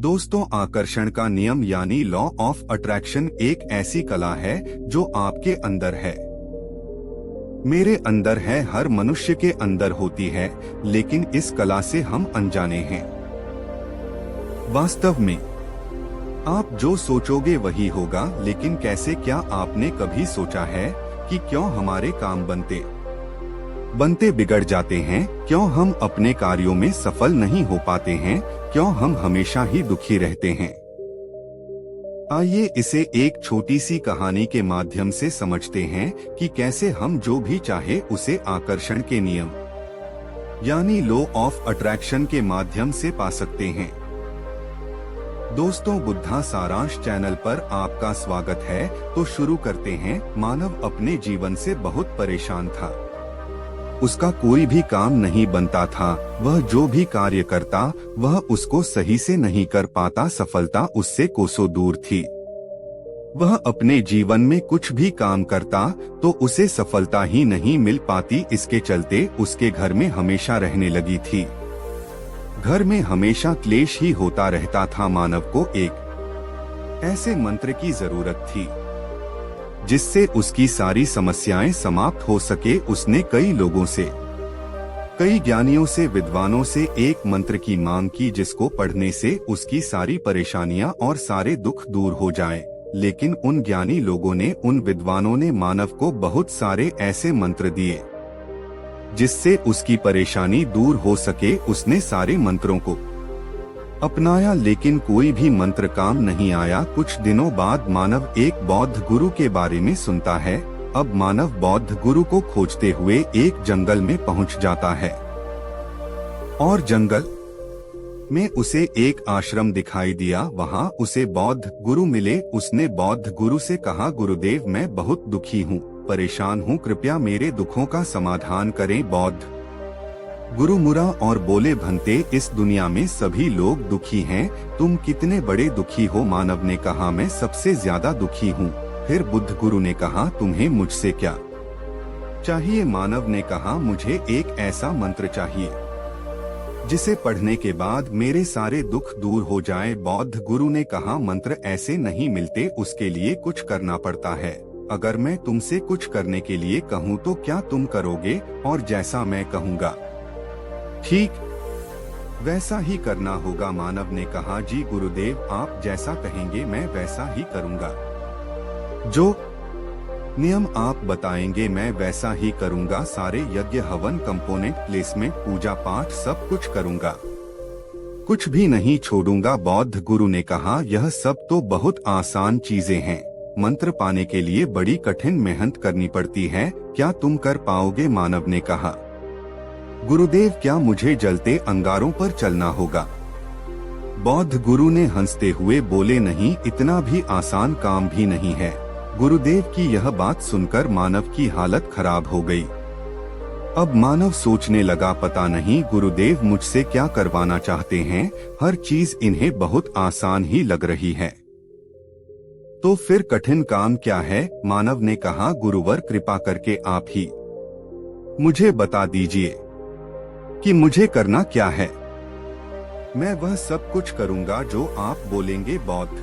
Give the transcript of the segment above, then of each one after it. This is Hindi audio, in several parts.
दोस्तों, आकर्षण का नियम यानी लॉ ऑफ अट्रैक्शन एक ऐसी कला है जो आपके अंदर है, मेरे अंदर है, हर मनुष्य के अंदर होती है, लेकिन इस कला से हम अनजाने हैं। वास्तव में आप जो सोचोगे वही होगा, लेकिन कैसे? क्या आपने कभी सोचा है कि क्यों हमारे काम बनते बिगड़ जाते हैं? क्यों हम अपने कार्यों में सफल नहीं हो पाते हैं? क्यों हम हमेशा ही दुखी रहते हैं? आइए इसे एक छोटी सी कहानी के माध्यम से समझते हैं कि कैसे हम जो भी चाहे उसे आकर्षण के नियम यानी लॉ ऑफ अट्रैक्शन के माध्यम से पा सकते हैं। दोस्तों, बुद्धा सारांश चैनल पर आपका स्वागत है। तो शुरू करते हैं। मानव अपने जीवन से बहुत परेशान था। उसका कोई भी काम नहीं बनता था। वह जो भी कार्य करता वह उसको सही से नहीं कर पाता। सफलता उससे कोसों दूर थी। वह अपने जीवन में कुछ भी काम करता तो उसे सफलता ही नहीं मिल पाती। इसके चलते उसके घर में हमेशा रहने लगी थी। घर में हमेशा क्लेश ही होता रहता था। मानव को एक ऐसे मंत्र की जरूरत थी जिससे उसकी सारी समस्याएं समाप्त हो सके। उसने कई लोगों से, कई ज्ञानियों से, विद्वानों से एक मंत्र की मांग की जिसको पढ़ने से उसकी सारी परेशानियां और सारे दुख दूर हो जाएं। लेकिन उन ज्ञानी लोगों ने, उन विद्वानों ने मानव को बहुत सारे ऐसे मंत्र दिए जिससे उसकी परेशानी दूर हो सके। उसने सारे मंत्रों को अपनाया, लेकिन कोई भी मंत्र काम नहीं आया। कुछ दिनों बाद मानव एक बौद्ध गुरु के बारे में सुनता है। अब मानव बौद्ध गुरु को खोजते हुए एक जंगल में पहुंच जाता है और जंगल में उसे एक आश्रम दिखाई दिया। वहां उसे बौद्ध गुरु मिले। उसने बौद्ध गुरु से कहा, गुरुदेव, मैं बहुत दुखी हूँ, परेशान हूँ, कृपया मेरे दुखों का समाधान करें। बौद्ध गुरु मुरा और बोले, भंते, इस दुनिया में सभी लोग दुखी हैं, तुम कितने बड़े दुखी हो? मानव ने कहा, मैं सबसे ज्यादा दुखी हूँ। फिर बुद्ध गुरु ने कहा, तुम्हें मुझसे क्या चाहिए? मानव ने कहा, मुझे एक ऐसा मंत्र चाहिए जिसे पढ़ने के बाद मेरे सारे दुख दूर हो जाएं। बौद्ध गुरु ने कहा, मंत्र ऐसे नहीं मिलते, उसके लिए कुछ करना पड़ता है। अगर मैं तुमसे कुछ करने के लिए कहूँ तो क्या तुम करोगे? और जैसा मैं कहूँगा ठीक वैसा ही करना होगा। मानव ने कहा, जी गुरुदेव, आप जैसा कहेंगे मैं वैसा ही करूँगा। जो नियम आप बताएंगे मैं वैसा ही करूँगा। सारे यज्ञ, हवन, कंपोनेंट, प्लेसमेंट, पूजा पाठ सब कुछ करूँगा, कुछ भी नहीं छोड़ूंगा। बौद्ध गुरु ने कहा, यह सब तो बहुत आसान चीजें हैं, मंत्र पाने के लिए बड़ी कठिन मेहनत करनी पड़ती है, क्या तुम कर पाओगे? मानव ने कहा, गुरुदेव, क्या मुझे जलते अंगारों पर चलना होगा? बौद्ध गुरु ने हंसते हुए बोले, नहीं, इतना भी आसान काम भी नहीं है। गुरुदेव की यह बात सुनकर मानव की हालत खराब हो गई। अब मानव सोचने लगा, पता नहीं गुरुदेव मुझसे क्या करवाना चाहते हैं, हर चीज इन्हें बहुत आसान ही लग रही है। तो फिर कठिन काम क्या है? मानव ने कहा, गुरुवर, कृपा करके आप ही मुझे बता दीजिए कि मुझे करना क्या है। मैं वह सब कुछ करूंगा जो आप बोलेंगे। बौद्ध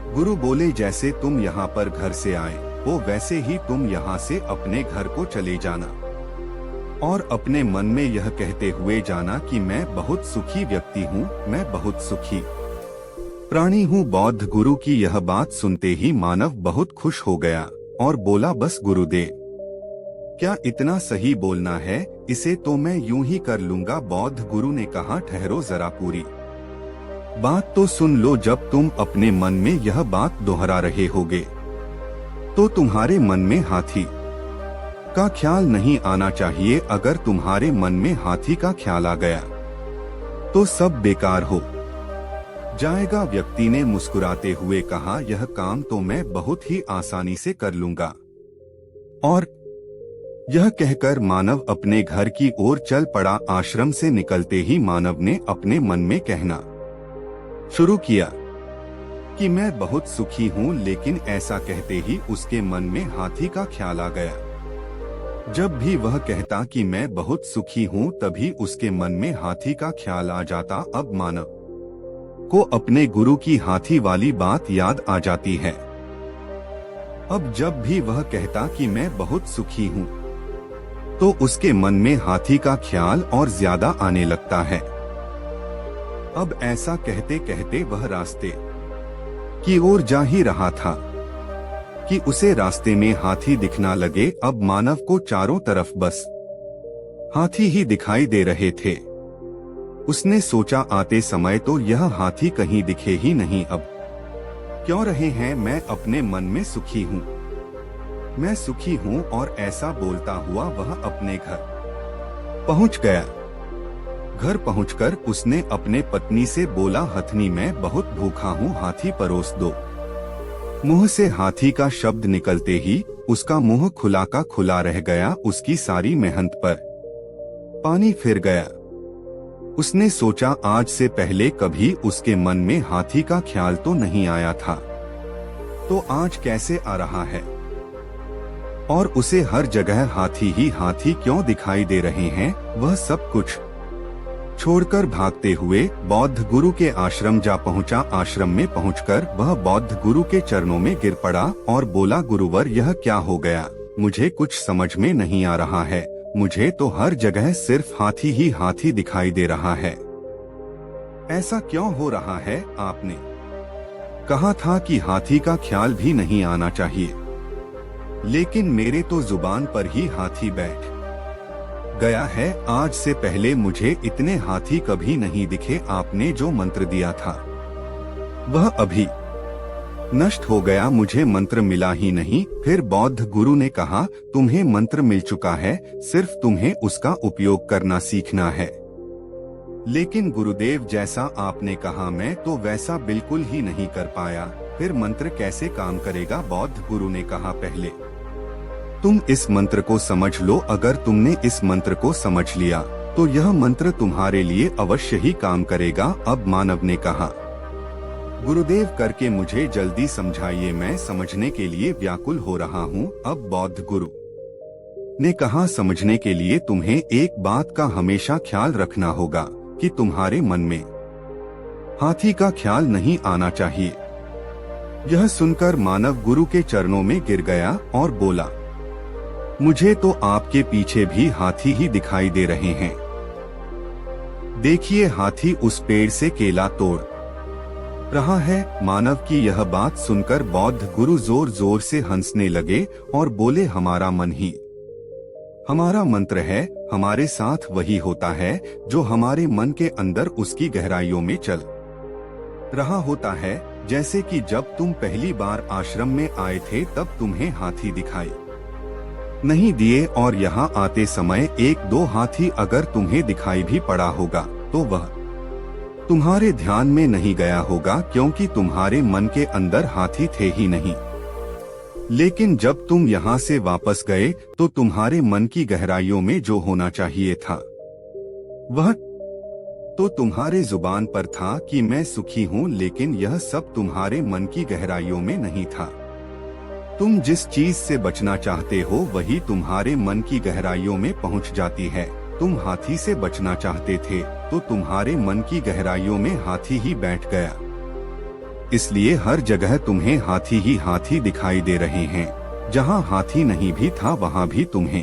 गुरु बोले, जैसे तुम यहाँ पर घर से आए हो वैसे ही तुम यहाँ से अपने घर को चले जाना और अपने मन में यह कहते हुए जाना कि मैं बहुत सुखी व्यक्ति हूँ, मैं बहुत सुखी प्राणी हूँ। बौद्ध गुरु की यह बात सुनते ही मानव बहुत खुश हो गया और बोला, बस गुरुदेव, क्या इतना सही बोलना है? इसे तो मैं यूं ही कर लूंगा। बौद्ध गुरु ने कहा, ठहरो जरा, पूरी बात तो सुन लो। जब तुम अपने मन में यह बात दोहरा रहे होगे तो तुम्हारे मन में हाथी का ख्याल नहीं आना चाहिए। अगर तुम्हारे मन में हाथी का ख्याल आ गया तो सब बेकार हो जाएगा। व्यक्ति ने मुस्कुराते हुए कहा, यह काम तो मैं बहुत ही आसानी से कर लूंगा। और यह कहकर मानव अपने घर की ओर चल पड़ा। आश्रम से निकलते ही मानव ने अपने मन में कहना शुरू किया कि मैं बहुत सुखी हूँ, लेकिन ऐसा कहते ही उसके मन में हाथी का ख्याल आ गया। जब भी वह कहता कि मैं बहुत सुखी हूँ, तभी उसके मन में हाथी का ख्याल आ जाता। अब मानव को अपने गुरु की हाथी वाली बात याद आ जाती है। अब जब भी वह कहता कि मैं बहुत सुखी हूँ, तो उसके मन में हाथी का ख्याल और ज्यादा आने लगता है। अब ऐसा कहते कहते वह रास्ते की ओर जा ही रहा था कि उसे रास्ते में हाथी दिखना लगे। अब मानव को चारों तरफ बस हाथी ही दिखाई दे रहे थे। उसने सोचा आते समय तो यह हाथी कहीं दिखे ही नहीं, अब क्यों रहे हैं। मैं अपने मन में सुखी हूँ, मैं सुखी हूँ। और ऐसा बोलता हुआ वह अपने घर पहुँच गया। घर पहुंचकर उसने अपने पत्नी से बोला, हथनी मैं बहुत भूखा हूँ, हाथी परोस दो। मुंह से हाथी का शब्द निकलते ही उसका मुंह खुला का खुला रह गया। उसकी सारी मेहनत पर पानी फिर गया। उसने सोचा आज से पहले कभी उसके मन में हाथी का ख्याल तो नहीं आया था, तो आज कैसे आ रहा है। और उसे हर जगह हाथी ही हाथी क्यों दिखाई दे रहे हैं। वह सब कुछ छोड़कर भागते हुए बौद्ध गुरु के आश्रम जा पहुंचा। आश्रम में पहुंचकर वह बौद्ध गुरु के चरणों में गिर पड़ा और बोला, गुरुवर यह क्या हो गया, मुझे कुछ समझ में नहीं आ रहा है। मुझे तो हर जगह सिर्फ हाथी ही हाथी दिखाई दे रहा है, ऐसा क्यों हो रहा है। आपने कहा था कि हाथी का ख्याल भी नहीं आना चाहिए, लेकिन मेरे तो जुबान पर ही हाथी बैठ गया है। आज से पहले मुझे इतने हाथी कभी नहीं दिखे। आपने जो मंत्र दिया था वह अभी नष्ट हो गया, मुझे मंत्र मिला ही नहीं। फिर बौद्ध गुरु ने कहा, तुम्हें मंत्र मिल चुका है, सिर्फ तुम्हें उसका उपयोग करना सीखना है। लेकिन गुरुदेव जैसा आपने कहा मैं तो वैसा बिल्कुल ही नहीं कर पाया, फिर मंत्र कैसे काम करेगा। बौद्ध गुरु ने कहा, पहले तुम इस मंत्र को समझ लो। अगर तुमने इस मंत्र को समझ लिया तो यह मंत्र तुम्हारे लिए अवश्य ही काम करेगा। अब मानव ने कहा, गुरुदेव करके मुझे जल्दी समझाइए, मैं समझने के लिए व्याकुल हो रहा हूँ। अब बौद्ध गुरु ने कहा, समझने के लिए तुम्हें एक बात का हमेशा ख्याल रखना होगा कि तुम्हारे मन में हाथी का ख्याल नहीं आना चाहिए। यह सुनकर मानव गुरु के चरणों में गिर गया और बोला, मुझे तो आपके पीछे भी हाथी ही दिखाई दे रहे हैं। देखिए हाथी उस पेड़ से केला तोड़ रहा है। मानव की यह बात सुनकर बौद्ध गुरु जोर जोर से हंसने लगे और बोले, हमारा मन ही हमारा मंत्र है। हमारे साथ वही होता है जो हमारे मन के अंदर उसकी गहराइयों में चल रहा होता है। जैसे कि जब तुम पहली बार आश्रम में आए थे तब तुम्हें हाथी दिखाई नहीं दिए और यहाँ आते समय एक दो हाथी अगर तुम्हें दिखाई भी पड़ा होगा तो वह तुम्हारे ध्यान में नहीं गया होगा, क्योंकि तुम्हारे मन के अंदर हाथी थे ही नहीं। लेकिन जब तुम यहाँ से वापस गए तो तुम्हारे मन की गहराइयों में जो होना चाहिए था वह तो तुम्हारे जुबान पर था कि मैं सुखी हूँ, लेकिन यह सब तुम्हारे मन की गहराइयों में नहीं था। तुम जिस चीज से बचना चाहते हो वही तुम्हारे मन की गहराइयों में पहुंच जाती है। तुम हाथी से बचना चाहते थे तो तुम्हारे मन की गहराइयों में हाथी ही बैठ गया, इसलिए हर जगह तुम्हें हाथी ही हाथी दिखाई दे रहे हैं। जहां हाथी नहीं भी था वहां भी तुम्हें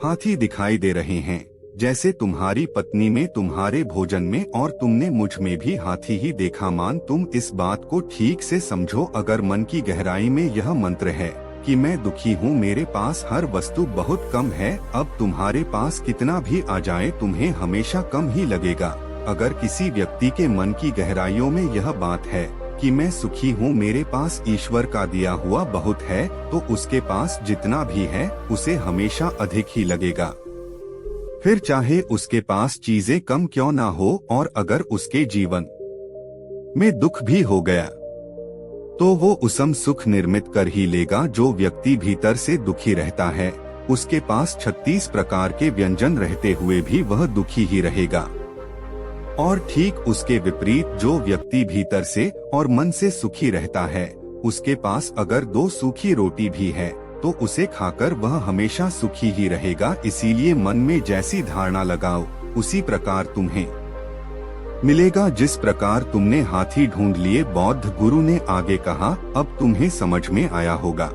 हाथी दिखाई दे रहे हैं। जैसे तुम्हारी पत्नी में, तुम्हारे भोजन में और तुमने मुझ में भी हाथी ही देखा। मान तुम इस बात को ठीक से समझो। अगर मन की गहराई में यह मंत्र है कि मैं दुखी हूँ, मेरे पास हर वस्तु बहुत कम है, अब तुम्हारे पास कितना भी आ जाए तुम्हें हमेशा कम ही लगेगा। अगर किसी व्यक्ति के मन की गहराइयों में यह बात है कि मैं सुखी हूँ, मेरे पास ईश्वर का दिया हुआ बहुत है, तो उसके पास जितना भी है उसे हमेशा अधिक ही लगेगा। फिर चाहे उसके पास चीजें कम क्यों ना हो, और अगर उसके जीवन में दुख भी हो गया तो वो उसम सुख निर्मित कर ही लेगा। जो व्यक्ति भीतर से दुखी रहता है उसके पास 36 प्रकार के व्यंजन रहते हुए भी वह दुखी ही रहेगा। और ठीक उसके विपरीत जो व्यक्ति भीतर से और मन से सुखी रहता है उसके पास अगर 2 सूखी रोटी भी है तो उसे खाकर वह हमेशा सुखी ही रहेगा। इसीलिए मन में जैसी धारणा लगाओ उसी प्रकार तुम्हें मिलेगा। जिस प्रकार तुमने हाथी ढूंढ लिए, बौद्ध गुरु ने आगे कहा, अब तुम्हें समझ में आया होगा।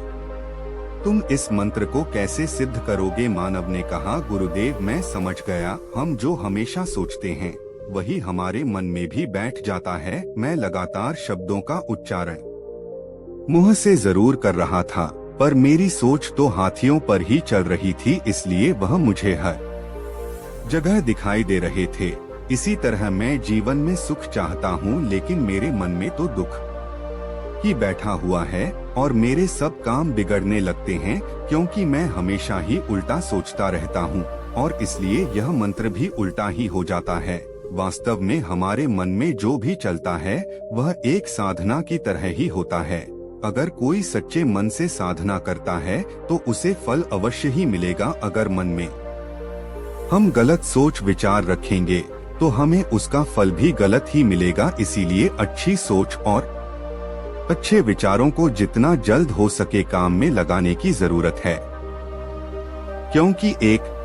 तुम इस मंत्र को कैसे सिद्ध करोगे? मानव ने कहा, गुरुदेव मैं समझ गया। हम जो हमेशा सोचते हैं वही हमारे मन में भी बैठ जाता है। मैं लगातार शब्दों का उच्चारण मुंह से जरूर कर रहा था, पर मेरी सोच तो हाथियों पर ही चल रही थी, इसलिए वह मुझे हर जगह दिखाई दे रहे थे। इसी तरह मैं जीवन में सुख चाहता हूँ, लेकिन मेरे मन में तो दुख ही बैठा हुआ है और मेरे सब काम बिगड़ने लगते हैं, क्योंकि मैं हमेशा ही उल्टा सोचता रहता हूँ और इसलिए यह मंत्र भी उल्टा ही हो जाता है। वास्तव में हमारे मन में जो भी चलता है वह एक साधना की तरह ही होता है। अगर कोई सच्चे मन से साधना करता है तो उसे फल अवश्य ही मिलेगा। अगर मन में हम गलत सोच विचार रखेंगे तो हमें उसका फल भी गलत ही मिलेगा। इसीलिए अच्छी सोच और अच्छे विचारों को जितना जल्द हो सके काम में लगाने की जरूरत है, क्योंकि एक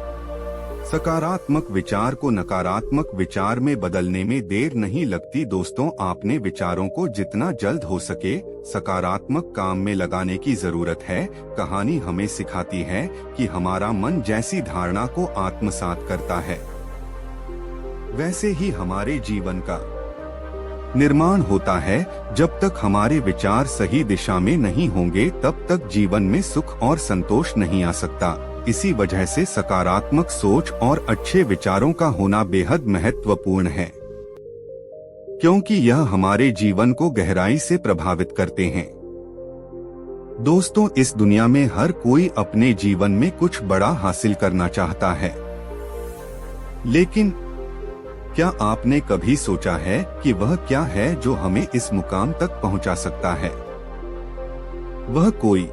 सकारात्मक विचार को नकारात्मक विचार में बदलने में देर नहीं लगती। दोस्तों, आपने विचारों को जितना जल्द हो सके सकारात्मक काम में लगाने की जरूरत है। कहानी हमें सिखाती है कि हमारा मन जैसी धारणा को आत्मसात करता है, वैसे ही हमारे जीवन का निर्माण होता है। जब तक हमारे विचार सही दिशा में नहीं होंगे तब तक जीवन में सुख और संतोष नहीं आ सकता। इसी वजह से सकारात्मक सोच और अच्छे विचारों का होना बेहद महत्वपूर्ण है, क्योंकि यह हमारे जीवन को गहराई से प्रभावित करते हैं। दोस्तों, इस दुनिया में हर कोई अपने जीवन में कुछ बड़ा हासिल करना चाहता है, लेकिन क्या आपने कभी सोचा है कि वह क्या है जो हमें इस मुकाम तक पहुंचा सकता है? वह कोई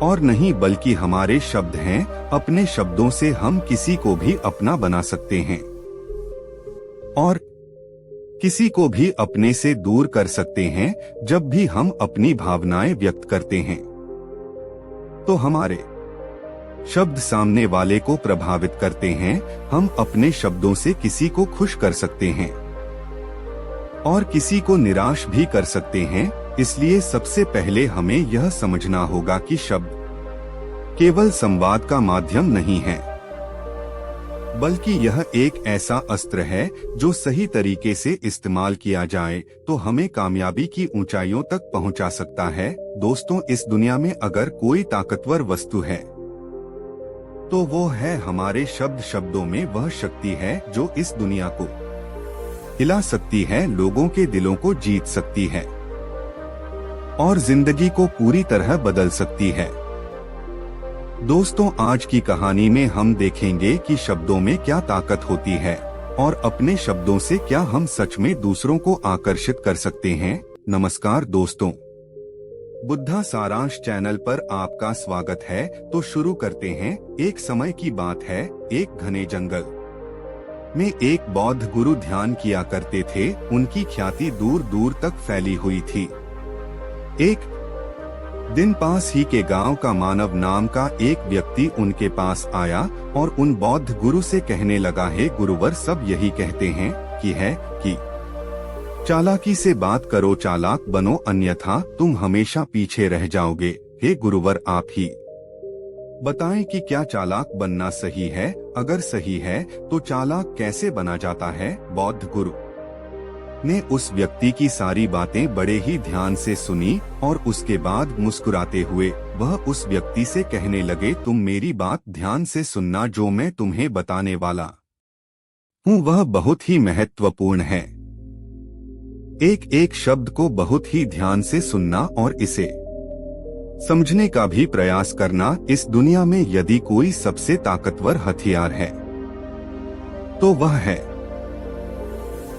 और नहीं बल्कि हमारे शब्द हैं। अपने शब्दों से हम किसी को भी अपना बना सकते हैं और किसी को भी अपने से दूर कर सकते हैं। जब भी हम अपनी भावनाएं व्यक्त करते हैं तो हमारे शब्द सामने वाले को प्रभावित करते हैं। हम अपने शब्दों से किसी को खुश कर सकते हैं और किसी को निराश भी कर सकते हैं। इसलिए सबसे पहले हमें यह समझना होगा कि शब्द केवल संवाद का माध्यम नहीं है, बल्कि यह एक ऐसा अस्त्र है जो सही तरीके से इस्तेमाल किया जाए तो हमें कामयाबी की ऊंचाइयों तक पहुंचा सकता है। दोस्तों, इस दुनिया में अगर कोई ताकतवर वस्तु है तो वो है हमारे शब्द। शब्दों में वह शक्ति है जो इस दुनिया को हिला सकती है, लोगों के दिलों को जीत सकती है और जिंदगी को पूरी तरह बदल सकती है। दोस्तों, आज की कहानी में हम देखेंगे कि शब्दों में क्या ताकत होती है और अपने शब्दों से क्या हम सच में दूसरों को आकर्षित कर सकते हैं। नमस्कार दोस्तों, बुद्धा सारांश चैनल पर आपका स्वागत है। तो शुरू करते हैं। एक समय की बात है, एक घने जंगल में एक बौद्ध गुरु ध्यान किया करते थे। उनकी ख्याति दूर दूर तक फैली हुई थी। एक दिन पास ही के गांव का मानव नाम का एक व्यक्ति उनके पास आया और उन बौद्ध गुरु से कहने लगा, हे गुरुवर, सब यही कहते हैं कि चालाकी से बात करो, चालाक बनो, अन्यथा तुम हमेशा पीछे रह जाओगे। हे गुरुवर, आप ही बताएं कि क्या चालाक बनना सही है? अगर सही है तो चालाक कैसे बना जाता है? बौद्ध गुरु ने उस व्यक्ति की सारी बातें बड़े ही ध्यान से सुनी और उसके बाद मुस्कुराते हुए वह उस व्यक्ति से कहने लगे, तुम मेरी बात ध्यान से सुनना। जो मैं तुम्हें बताने वाला हूँ वह बहुत ही महत्वपूर्ण है। एक एक शब्द को बहुत ही ध्यान से सुनना और इसे समझने का भी प्रयास करना। इस दुनिया में यदि कोई सबसे ताकतवर हथियार है तो वह है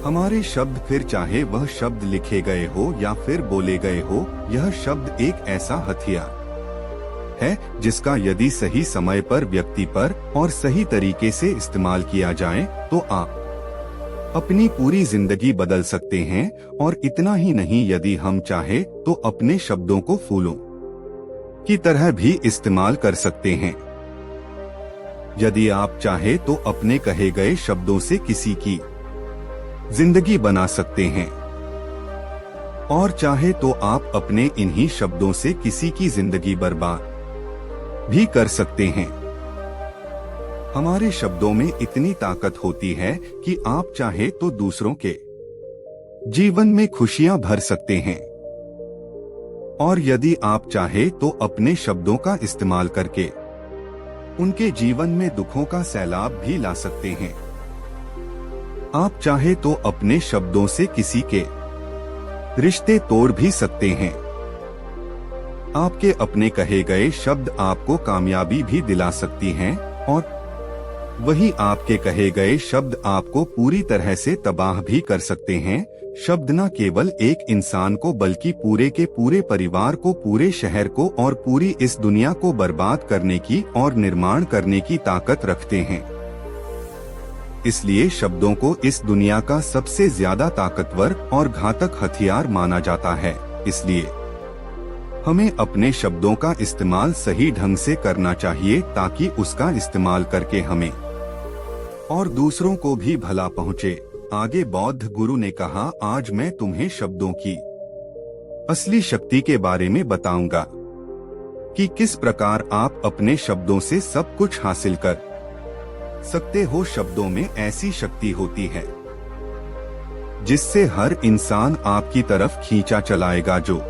हमारे शब्द। फिर चाहे वह शब्द लिखे गए हो या फिर बोले गए हो, यह शब्द एक ऐसा हथियार है जिसका यदि सही समय पर व्यक्ति पर और सही तरीके से इस्तेमाल किया जाए तो आप अपनी पूरी जिंदगी बदल सकते हैं। और इतना ही नहीं, यदि हम चाहे तो अपने शब्दों को फूलों की तरह भी इस्तेमाल कर सकते हैं। यदि आप चाहे तो अपने कहे गए शब्दों से किसी की जिंदगी बना सकते हैं। और चाहे तो आप अपने इन्हीं शब्दों से किसी की जिंदगी बर्बाद भी कर सकते हैं। हमारे शब्दों में इतनी ताकत होती है कि आप चाहे तो दूसरों के जीवन में खुशियां भर सकते हैं, और यदि आप चाहे तो अपने शब्दों का इस्तेमाल करके उनके जीवन में दुखों का सैलाब भी ला सकते हैं। आप चाहे तो अपने शब्दों से किसी के रिश्ते तोड़ भी सकते हैं। आपके अपने कहे गए शब्द आपको कामयाबी भी दिला सकती हैं, और वही आपके कहे गए शब्द आपको पूरी तरह से तबाह भी कर सकते हैं। शब्द न केवल एक इंसान को बल्कि पूरे के पूरे परिवार को, पूरे शहर को और पूरी इस दुनिया को बर्बाद करने की और निर्माण करने की ताकत रखते हैं। इसलिए शब्दों को इस दुनिया का सबसे ज्यादा ताकतवर और घातक हथियार माना जाता है। इसलिए हमें अपने शब्दों का इस्तेमाल सही ढंग से करना चाहिए, ताकि उसका इस्तेमाल करके हमें और दूसरों को भी भला पहुँचे। आगे बौद्ध गुरु ने कहा, आज मैं तुम्हें शब्दों की असली शक्ति के बारे में बताऊंगा कि किस प्रकार आप अपने शब्दों से सब कुछ हासिल कर सकते हो। शब्दों में ऐसी शक्ति होती है जिससे हर इंसान आपकी तरफ खींचा चलाएगा। जो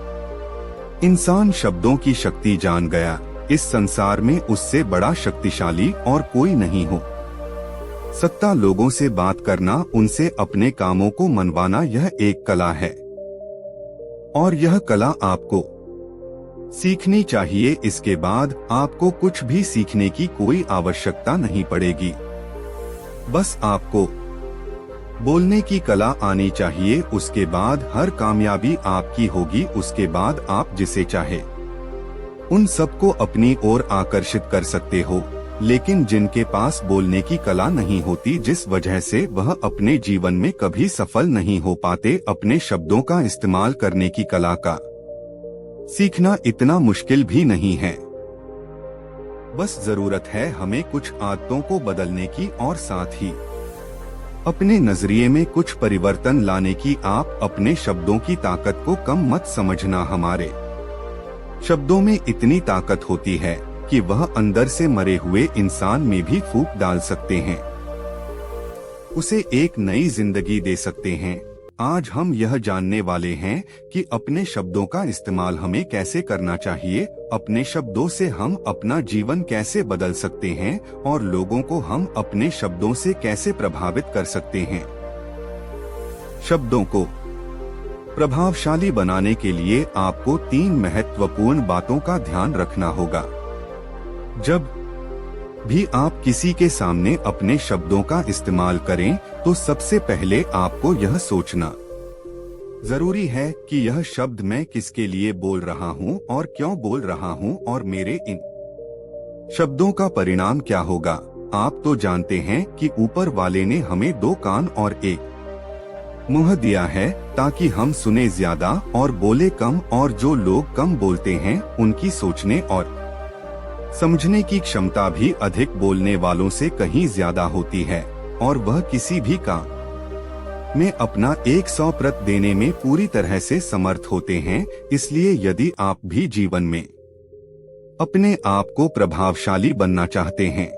इंसान शब्दों की शक्ति जान गया, इस संसार में उससे बड़ा शक्तिशाली और कोई नहीं हो सकता। लोगों से बात करना, उनसे अपने कामों को मनवाना, यह एक कला है, और यह कला आपको सीखनी चाहिए। इसके बाद आपको कुछ भी सीखने की कोई आवश्यकता नहीं पड़ेगी। बस आपको बोलने की कला आनी चाहिए। उसके बाद हर कामयाबी आपकी होगी। उसके बाद आप जिसे चाहे उन सबको अपनी ओर आकर्षित कर सकते हो। लेकिन जिनके पास बोलने की कला नहीं होती, जिस वजह से वह अपने जीवन में कभी सफल नहीं हो पाते, अपने शब्दों का इस्तेमाल करने की कला का सीखना इतना मुश्किल भी नहीं है। बस जरूरत है हमें कुछ आदतों को बदलने की और साथ ही अपने नजरिए में कुछ परिवर्तन लाने की। आप अपने शब्दों की ताकत को कम मत समझना। हमारे शब्दों में इतनी ताकत होती है कि वह अंदर से मरे हुए इंसान में भी फूंक डाल सकते हैं, उसे एक नई जिंदगी दे सकते हैं। आज हम यह जानने वाले हैं कि अपने शब्दों का इस्तेमाल हमें कैसे करना चाहिए, अपने शब्दों से हम अपना जीवन कैसे बदल सकते हैं, और लोगों को हम अपने शब्दों से कैसे प्रभावित कर सकते हैं। शब्दों को प्रभावशाली बनाने के लिए आपको 3 महत्वपूर्ण बातों का ध्यान रखना होगा। जब भी आप किसी के सामने अपने शब्दों का इस्तेमाल करें, तो सबसे पहले आपको यह सोचना जरूरी है कि यह शब्द मैं किसके लिए बोल रहा हूँ और क्यों बोल रहा हूँ, और मेरे इन शब्दों का परिणाम क्या होगा। आप तो जानते हैं कि ऊपर वाले ने हमें 2 कान और 1 मुंह दिया है, ताकि हम सुने ज्यादा और बोले कम, और जो लोग कम बोलते हैं उनकी सोचने और समझने की क्षमता भी अधिक बोलने वालों से कहीं ज्यादा होती है, और वह किसी भी काम में अपना 100% देने में पूरी तरह से समर्थ होते हैं। इसलिए यदि आप भी जीवन में अपने आप को प्रभावशाली बनना चाहते हैं,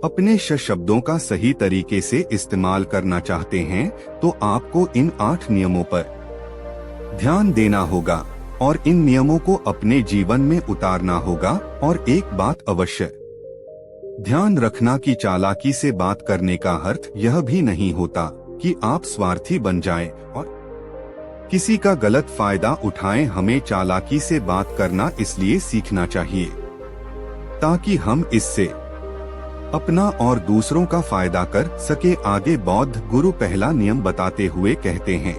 अपने शब्दों का सही तरीके से इस्तेमाल करना चाहते हैं, तो आपको इन 8 नियमों पर ध्यान देना होगा और इन नियमों को अपने जीवन में उतारना होगा। और एक बात अवश्य ध्यान रखना कि चालाकी से बात करने का अर्थ यह भी नहीं होता कि आप स्वार्थी बन जाएं और किसी का गलत फायदा उठाएं। हमें चालाकी से बात करना इसलिए सीखना चाहिए ताकि हम इससे अपना और दूसरों का फायदा कर सके। आगे बौद्ध गुरु पहला नियम बताते हुए कहते हैं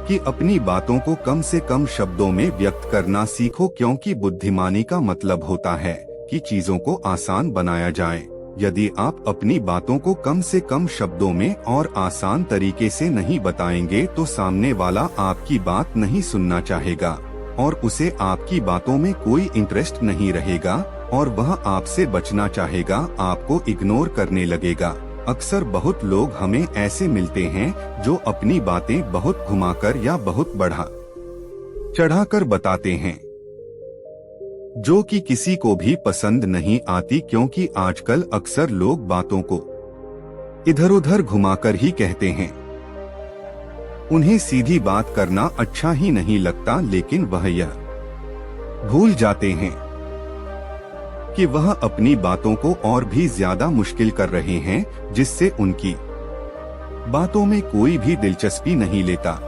कि अपनी बातों को कम से कम शब्दों में व्यक्त करना सीखो, क्योंकि बुद्धिमानी का मतलब होता है कि चीजों को आसान बनाया जाए। यदि आप अपनी बातों को कम से कम शब्दों में और आसान तरीके से नहीं बताएंगे, तो सामने वाला आपकी बात नहीं सुनना चाहेगा और उसे आपकी बातों में कोई इंटरेस्ट नहीं रहेगा और वह आपसे बचना चाहेगा, आपको इग्नोर करने लगेगा। अक्सर बहुत लोग हमें ऐसे मिलते हैं जो अपनी बातें बहुत घुमाकर या बहुत बढ़ा चढ़ाकर बताते हैं, जो कि किसी को भी पसंद नहीं आती, क्योंकि आजकल अक्सर लोग बातों को इधर उधर घुमाकर ही कहते हैं। उन्हें सीधी बात करना अच्छा ही नहीं लगता, लेकिन वह यह भूल जाते हैं कि वह अपनी बातों को और भी ज्यादा मुश्किल कर रहे हैं, जिससे उनकी बातों में कोई भी दिलचस्पी नहीं लेता।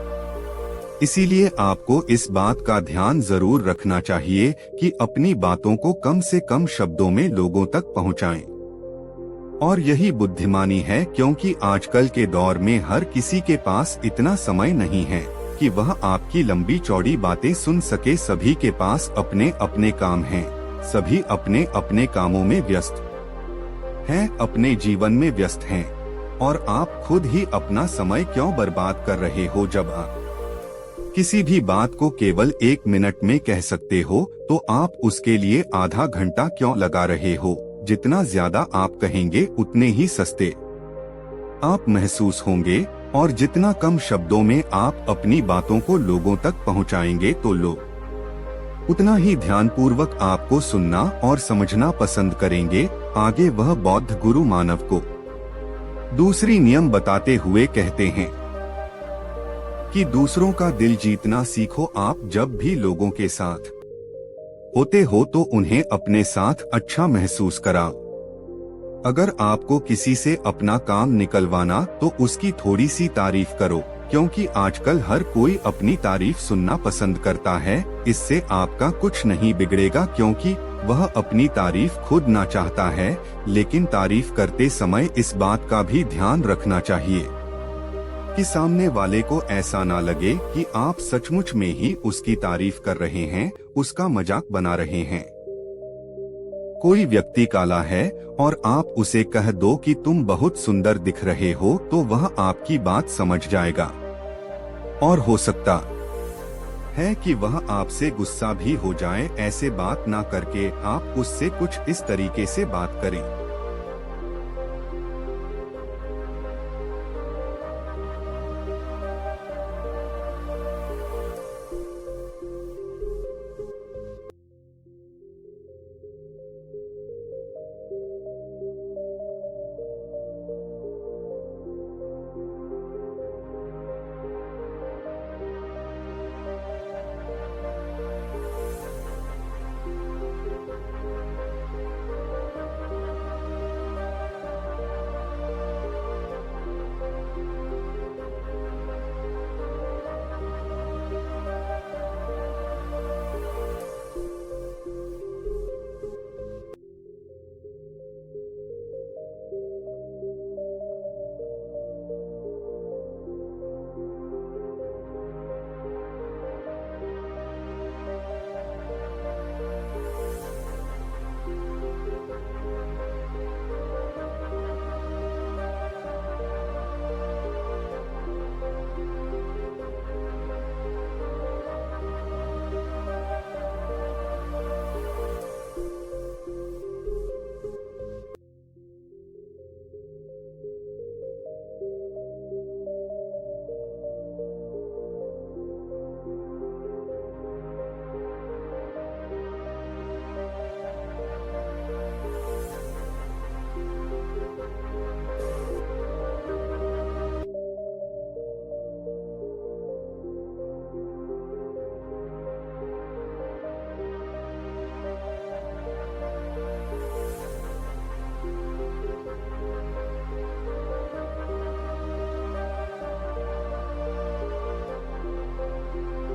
इसीलिए आपको इस बात का ध्यान जरूर रखना चाहिए कि अपनी बातों को कम से कम शब्दों में लोगों तक पहुंचाएं। और यही बुद्धिमानी है, क्योंकि आजकल के दौर में हर किसी के पास इतना समय नहीं है कि वह आपकी लंबी चौड़ी बातें सुन सके। सभी के पास अपने अपने काम हैं, सभी अपने अपने कामों में व्यस्त हैं, अपने जीवन में व्यस्त हैं, और आप खुद ही अपना समय क्यों बर्बाद कर रहे हो? जब आप किसी भी बात को केवल 1 मिनट में कह सकते हो, तो आप उसके लिए आधा घंटा क्यों लगा रहे हो? जितना ज्यादा आप कहेंगे उतने ही सस्ते आप महसूस होंगे, और जितना कम शब्दों में आप अपनी बातों को लोगों तक पहुंचाएंगे, तो लोग उतना ही ध्यानपूर्वक आपको सुनना और समझना पसंद करेंगे। आगे वह बौद्ध गुरु मानव को दूसरी नियम बताते हुए कहते हैं कि दूसरों का दिल जीतना सीखो। आप जब भी लोगों के साथ होते हो तो उन्हें अपने साथ अच्छा महसूस कराओ। अगर आपको किसी से अपना काम निकलवाना, तो उसकी थोड़ी सी तारीफ करो, क्योंकि आजकल हर कोई अपनी तारीफ सुनना पसंद करता है। इससे आपका कुछ नहीं बिगड़ेगा, क्योंकि वह अपनी तारीफ खुद ना चाहता है। लेकिन तारीफ करते समय इस बात का भी ध्यान रखना चाहिए कि सामने वाले को ऐसा ना लगे कि आप सचमुच में ही उसकी तारीफ कर रहे हैं, उसका मजाक बना रहे हैं। कोई व्यक्ति काला है और आप उसे कह दो कि तुम बहुत सुंदर दिख रहे हो, तो वह आपकी बात समझ जाएगा, और हो सकता है कि वह आपसे गुस्सा भी हो जाए। ऐसे बात ना करके आप उससे कुछ इस तरीके से बात करें।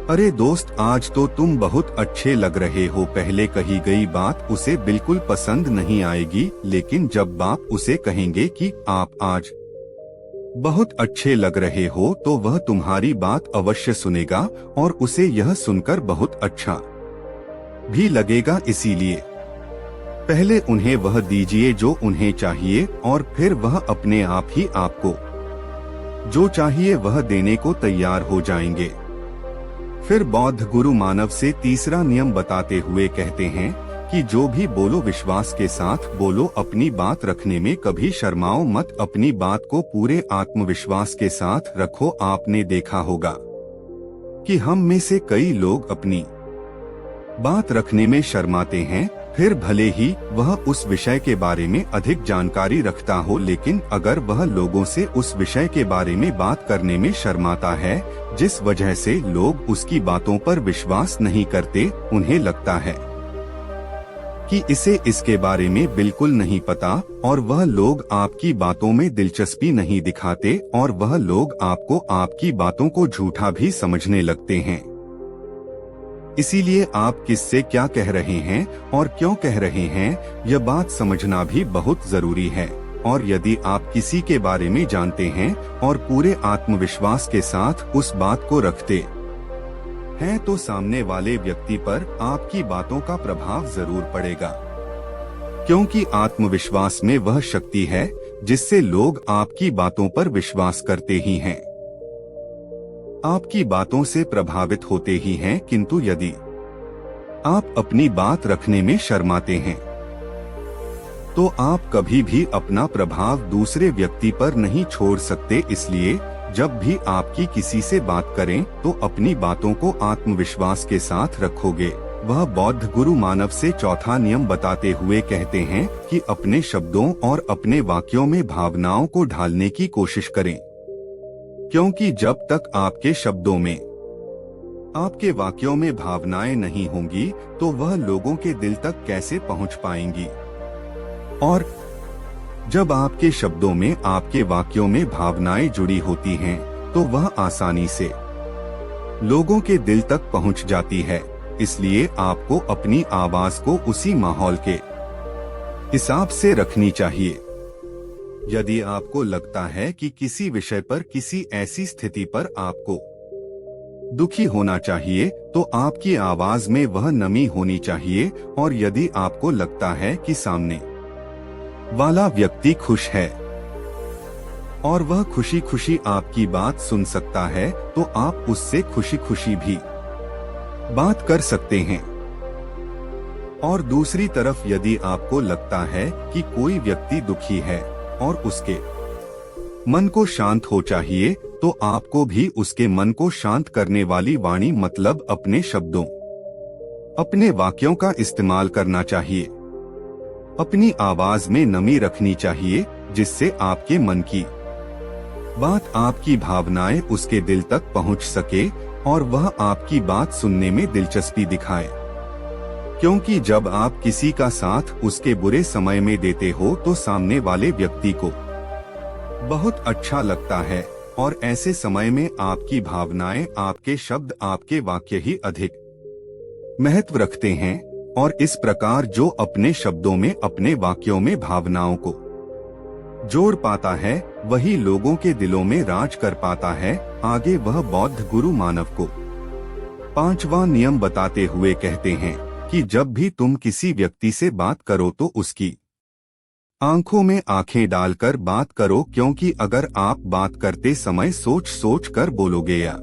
अरे दोस्त, आज तो तुम बहुत अच्छे लग रहे हो। पहले कही गई बात उसे बिल्कुल पसंद नहीं आएगी, लेकिन जब बाप उसे कहेंगे कि आप आज बहुत अच्छे लग रहे हो, तो वह तुम्हारी बात अवश्य सुनेगा, और उसे यह सुनकर बहुत अच्छा भी लगेगा। इसीलिए पहले उन्हें वह दीजिए जो उन्हें चाहिए, और फिर वह अपने आप ही आपको जो चाहिए वह देने को तैयार हो जाएंगे। फिर बौद्ध गुरु मानव से तीसरा नियम बताते हुए कहते हैं कि जो भी बोलो विश्वास के साथ बोलो, अपनी बात रखने में कभी शर्माओ मत, अपनी बात को पूरे आत्मविश्वास के साथ रखो। आपने देखा होगा कि हम में से कई लोग अपनी बात रखने में शर्माते हैं, फिर भले ही वह उस विषय के बारे में अधिक जानकारी रखता हो, लेकिन अगर वह लोगों से उस विषय के बारे में बात करने में शर्माता है, जिस वजह से लोग उसकी बातों पर विश्वास नहीं करते, उन्हें लगता है कि इसे इसके बारे में बिल्कुल नहीं पता, और वह लोग आपकी बातों में दिलचस्पी नहीं दिखाते, और वह लोग आपको आपकी बातों को झूठा भी समझने लगते हैं। इसीलिए आप किससे क्या कह रहे हैं और क्यों कह रहे हैं, यह बात समझना भी बहुत जरूरी है। और यदि आप किसी के बारे में जानते हैं और पूरे आत्मविश्वास के साथ उस बात को रखते हैं, तो सामने वाले व्यक्ति पर आपकी बातों का प्रभाव जरूर पड़ेगा, क्योंकि आत्मविश्वास में वह शक्ति है जिससे लोग आपकी बातों पर विश्वास करते ही हैं, आपकी बातों से प्रभावित होते ही हैं। किंतु यदि आप अपनी बात रखने में शर्माते हैं, तो आप कभी भी अपना प्रभाव दूसरे व्यक्ति पर नहीं छोड़ सकते। इसलिए जब भी आपकी किसी से बात करें, तो अपनी बातों को आत्मविश्वास के साथ रखोगे। वह बौद्ध गुरु मानव से चौथा नियम बताते हुए कहते हैं कि अपने शब्दों और अपने वाक्यों में भावनाओं को ढालने की कोशिश करें, क्योंकि जब तक आपके शब्दों में, आपके वाक्यों में भावनाएं नहीं होंगी, तो वह लोगों के दिल तक कैसे पहुंच पाएंगी। और जब आपके शब्दों में, आपके वाक्यों में भावनाएं जुड़ी होती हैं, तो वह आसानी से लोगों के दिल तक पहुंच जाती है। इसलिए आपको अपनी आवाज को उसी माहौल के हिसाब से रखनी चाहिए। यदि आपको लगता है कि किसी विषय पर, किसी ऐसी स्थिति पर आपको दुखी होना चाहिए, तो आपकी आवाज में वह नमी होनी चाहिए। और यदि आपको लगता है कि सामने वाला व्यक्ति खुश है और वह खुशी खुशी आपकी बात सुन सकता है, तो आप उससे खुशी खुशी भी बात कर सकते हैं। और दूसरी तरफ यदि आपको लगता है कि कोई व्यक्ति दुखी है और उसके मन को शांत हो चाहिए, तो आपको भी उसके मन को शांत करने वाली वाणी, मतलब अपने शब्दों, अपने वाक्यों का इस्तेमाल करना चाहिए। अपनी आवाज में नमी रखनी चाहिए, जिससे आपके मन की बात, आपकी भावनाएं उसके दिल तक पहुंच सके और वह आपकी बात सुनने में दिलचस्पी दिखाए। क्योंकि जब आप किसी का साथ उसके बुरे समय में देते हो, तो सामने वाले व्यक्ति को बहुत अच्छा लगता है, और ऐसे समय में आपकी भावनाएं, आपके शब्द, आपके वाक्य ही अधिक महत्व रखते हैं। और इस प्रकार जो अपने शब्दों में, अपने वाक्यों में भावनाओं को जोड़ पाता है, वही लोगों के दिलों में राज कर पाता है। आगे वह बौद्ध गुरु मानव को पांचवा नियम बताते हुए कहते हैं कि जब भी तुम किसी व्यक्ति से बात करो, तो उसकी आंखों में आंखें डालकर बात करो, क्योंकि अगर आप बात करते समय सोच सोच कर बोलोगे या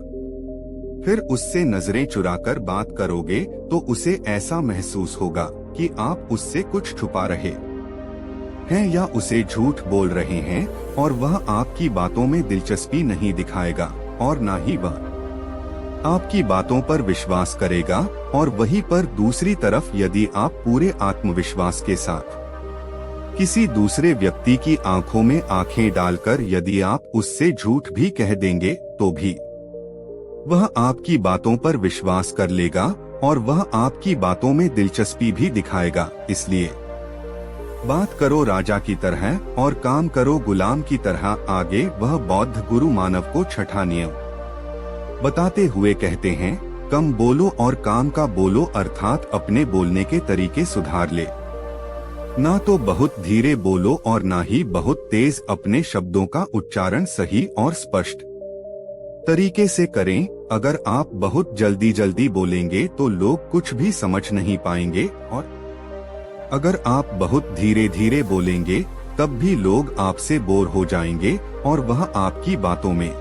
फिर उससे नजरें चुराकर बात करोगे, तो उसे ऐसा महसूस होगा कि आप उससे कुछ छुपा रहे हैं या उसे झूठ बोल रहे हैं, और वह आपकी बातों में दिलचस्पी नहीं दिखाएगा, और न ही वह आपकी बातों पर विश्वास करेगा। और वहीं पर दूसरी तरफ यदि आप पूरे आत्मविश्वास के साथ किसी दूसरे व्यक्ति की आंखों में आंखें डालकर यदि आप उससे झूठ भी कह देंगे, तो भी वह आपकी बातों पर विश्वास कर लेगा, और वह आपकी बातों में दिलचस्पी भी दिखाएगा। इसलिए बात करो राजा की तरह और काम करो गुलाम की तरह। आगे वह बौद्ध गुरु मानव को छठा नियम बताते हुए कहते हैं, कम बोलो और काम का बोलो, अर्थात अपने बोलने के तरीके सुधार ले। ना तो बहुत धीरे बोलो और ना ही बहुत तेज। अपने शब्दों का उच्चारण सही और स्पष्ट तरीके से करें। अगर आप बहुत जल्दी जल्दी बोलेंगे तो लोग कुछ भी समझ नहीं पाएंगे, और अगर आप बहुत धीरे धीरे बोलेंगे तब भी लोग आपसे बोर हो जाएंगे और वह आपकी बातों में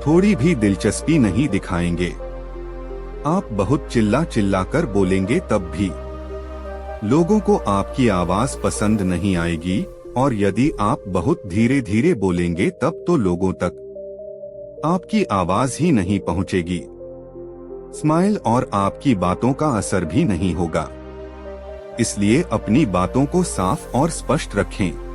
थोड़ी भी दिलचस्पी नहीं दिखाएंगे। आप बहुत चिल्ला चिल्ला कर बोलेंगे तब भी लोगों को आपकी आवाज पसंद नहीं आएगी, और यदि आप बहुत धीरे धीरे बोलेंगे तब तो लोगों तक आपकी आवाज ही नहीं पहुंचेगी। स्माइल और आपकी बातों का असर भी नहीं होगा। इसलिए अपनी बातों को साफ और स्पष्ट रखें।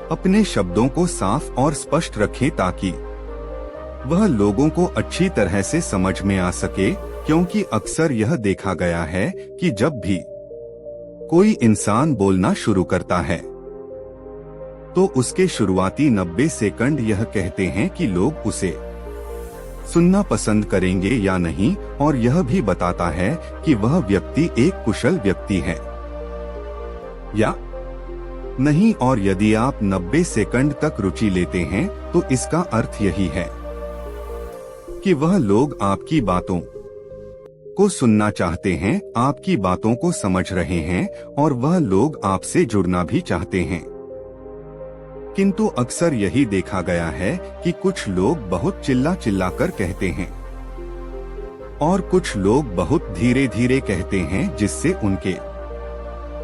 अपने शब्दों को साफ और स्पष्ट रखें ताकि वह लोगों को अच्छी तरह से समझ में आ सके, क्योंकि अक्सर यह देखा गया है कि जब भी कोई इंसान बोलना शुरू करता है तो उसके शुरुआती 90 सेकंड यह कहते हैं कि लोग उसे सुनना पसंद करेंगे या नहीं, और यह भी बताता है कि वह व्यक्ति एक कुशल व्यक्ति है या नहीं। और यदि आप 90 सेकंड तक रुचि लेते हैं तो इसका अर्थ यही है कि वह लोग आपकी बातों को सुनना चाहते हैं, आपकी बातों को समझ रहे हैं, और वह लोग आपसे जुड़ना भी चाहते हैं। किंतु अक्सर यही देखा गया है कि कुछ लोग बहुत चिल्ला चिल्ला कर कहते हैं और कुछ लोग बहुत धीरे धीरे कहते हैं, जिससे उनके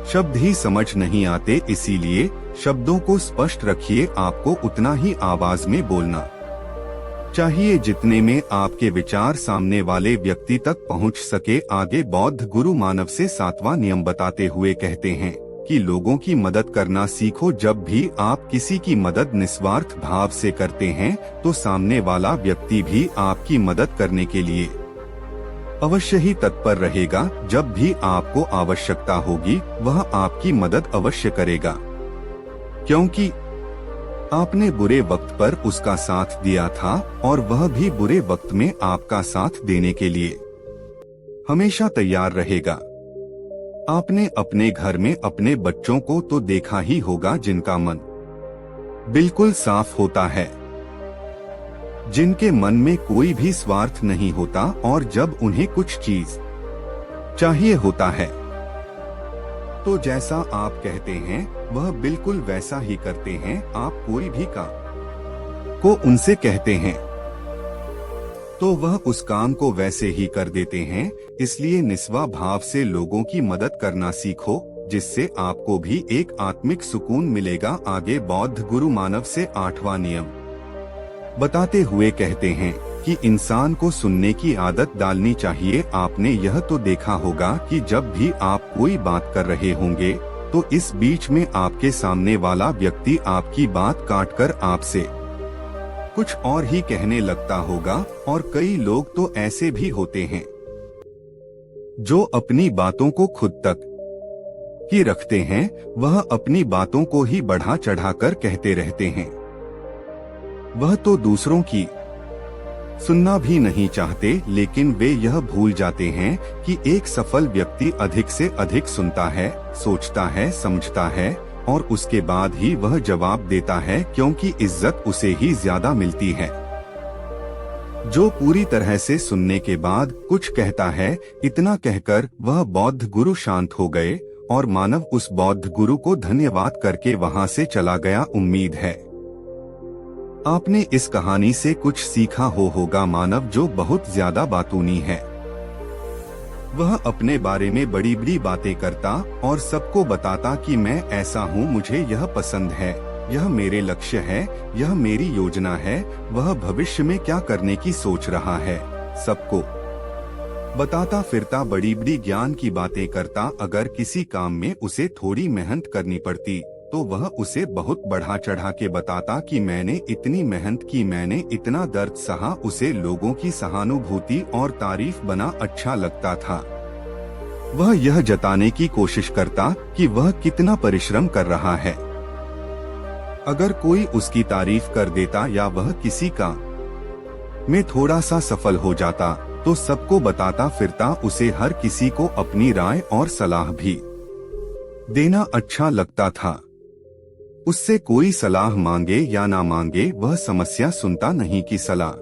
शब्द ही समझ नहीं आते। इसीलिए शब्दों को स्पष्ट रखिए, आपको उतना ही आवाज में बोलना चाहिए जितने में आपके विचार सामने वाले व्यक्ति तक पहुंच सके। आगे बौद्ध गुरु मानव से 7वां नियम बताते हुए कहते हैं कि लोगों की मदद करना सीखो। जब भी आप किसी की मदद निस्वार्थ भाव से करते हैं तो सामने वाला व्यक्ति भी आपकी मदद करने के लिए अवश्य ही तत्पर रहेगा। जब भी आपको आवश्यकता होगी वह आपकी मदद अवश्य करेगा, क्योंकि आपने बुरे वक्त पर उसका साथ दिया था और वह भी बुरे वक्त में आपका साथ देने के लिए हमेशा तैयार रहेगा। आपने अपने घर में अपने बच्चों को तो देखा ही होगा जिनका मन बिल्कुल साफ होता है, जिनके मन में कोई भी स्वार्थ नहीं होता और जब उन्हें कुछ चीज चाहिए होता है तो जैसा आप कहते हैं वह बिल्कुल वैसा ही करते हैं। आप कोई भी काम को उनसे कहते हैं तो वह उस काम को वैसे ही कर देते हैं। इसलिए निस्वा भाव से लोगों की मदद करना सीखो, जिससे आपको भी एक आत्मिक सुकून मिलेगा। आगे बौद्ध गुरु मानव से 8वां नियम बताते हुए कहते हैं कि इंसान को सुनने की आदत डालनी चाहिए। आपने यह तो देखा होगा कि जब भी आप कोई बात कर रहे होंगे तो इस बीच में आपके सामने वाला व्यक्ति आपकी बात काटकर आपसे कुछ और ही कहने लगता होगा। और कई लोग तो ऐसे भी होते हैं जो अपनी बातों को खुद तक ही रखते हैं, वह अपनी बातों को ही बढ़ा चढ़ाकर कहते रहते हैं। वह तो दूसरों की सुनना भी नहीं चाहते, लेकिन वे यह भूल जाते हैं कि एक सफल व्यक्ति अधिक से अधिक सुनता है, सोचता है, समझता है और उसके बाद ही वह जवाब देता है, क्योंकि इज्जत उसे ही ज्यादा मिलती है। जो पूरी तरह से सुनने के बाद कुछ कहता है, इतना कहकर वह बौद्ध गुरु शांत हो गए और मानव उस बौद्ध गुरु को धन्यवाद करके वहां से चला गया। उम्मीद है आपने इस कहानी से कुछ सीखा होगा। मानव जो बहुत ज्यादा बातूनी है, वह अपने बारे में बड़ी बड़ी बातें करता और सबको बताता कि मैं ऐसा हूँ, मुझे यह पसंद है, यह मेरे लक्ष्य है, यह मेरी योजना है। वह भविष्य में क्या करने की सोच रहा है सबको बताता फिरता, बड़ी बड़ी ज्ञान की बातें करता। अगर किसी काम में उसे थोड़ी मेहनत करनी पड़ती तो वह उसे बहुत बढ़ा चढ़ा के बताता कि मैंने इतनी मेहनत की, मैंने इतना दर्द सहा। उसे लोगों की सहानुभूति और तारीफ बना अच्छा लगता था। वह यह जताने की कोशिश करता कि वह कितना परिश्रम कर रहा है। अगर कोई उसकी तारीफ कर देता या वह किसी काम में थोड़ा सा सफल हो जाता तो सबको बताता फिरता। उसे हर किसी को अपनी राय और सलाह भी देना अच्छा लगता था। उससे कोई सलाह मांगे या ना मांगे, वह समस्या सुनता नहीं कि सलाह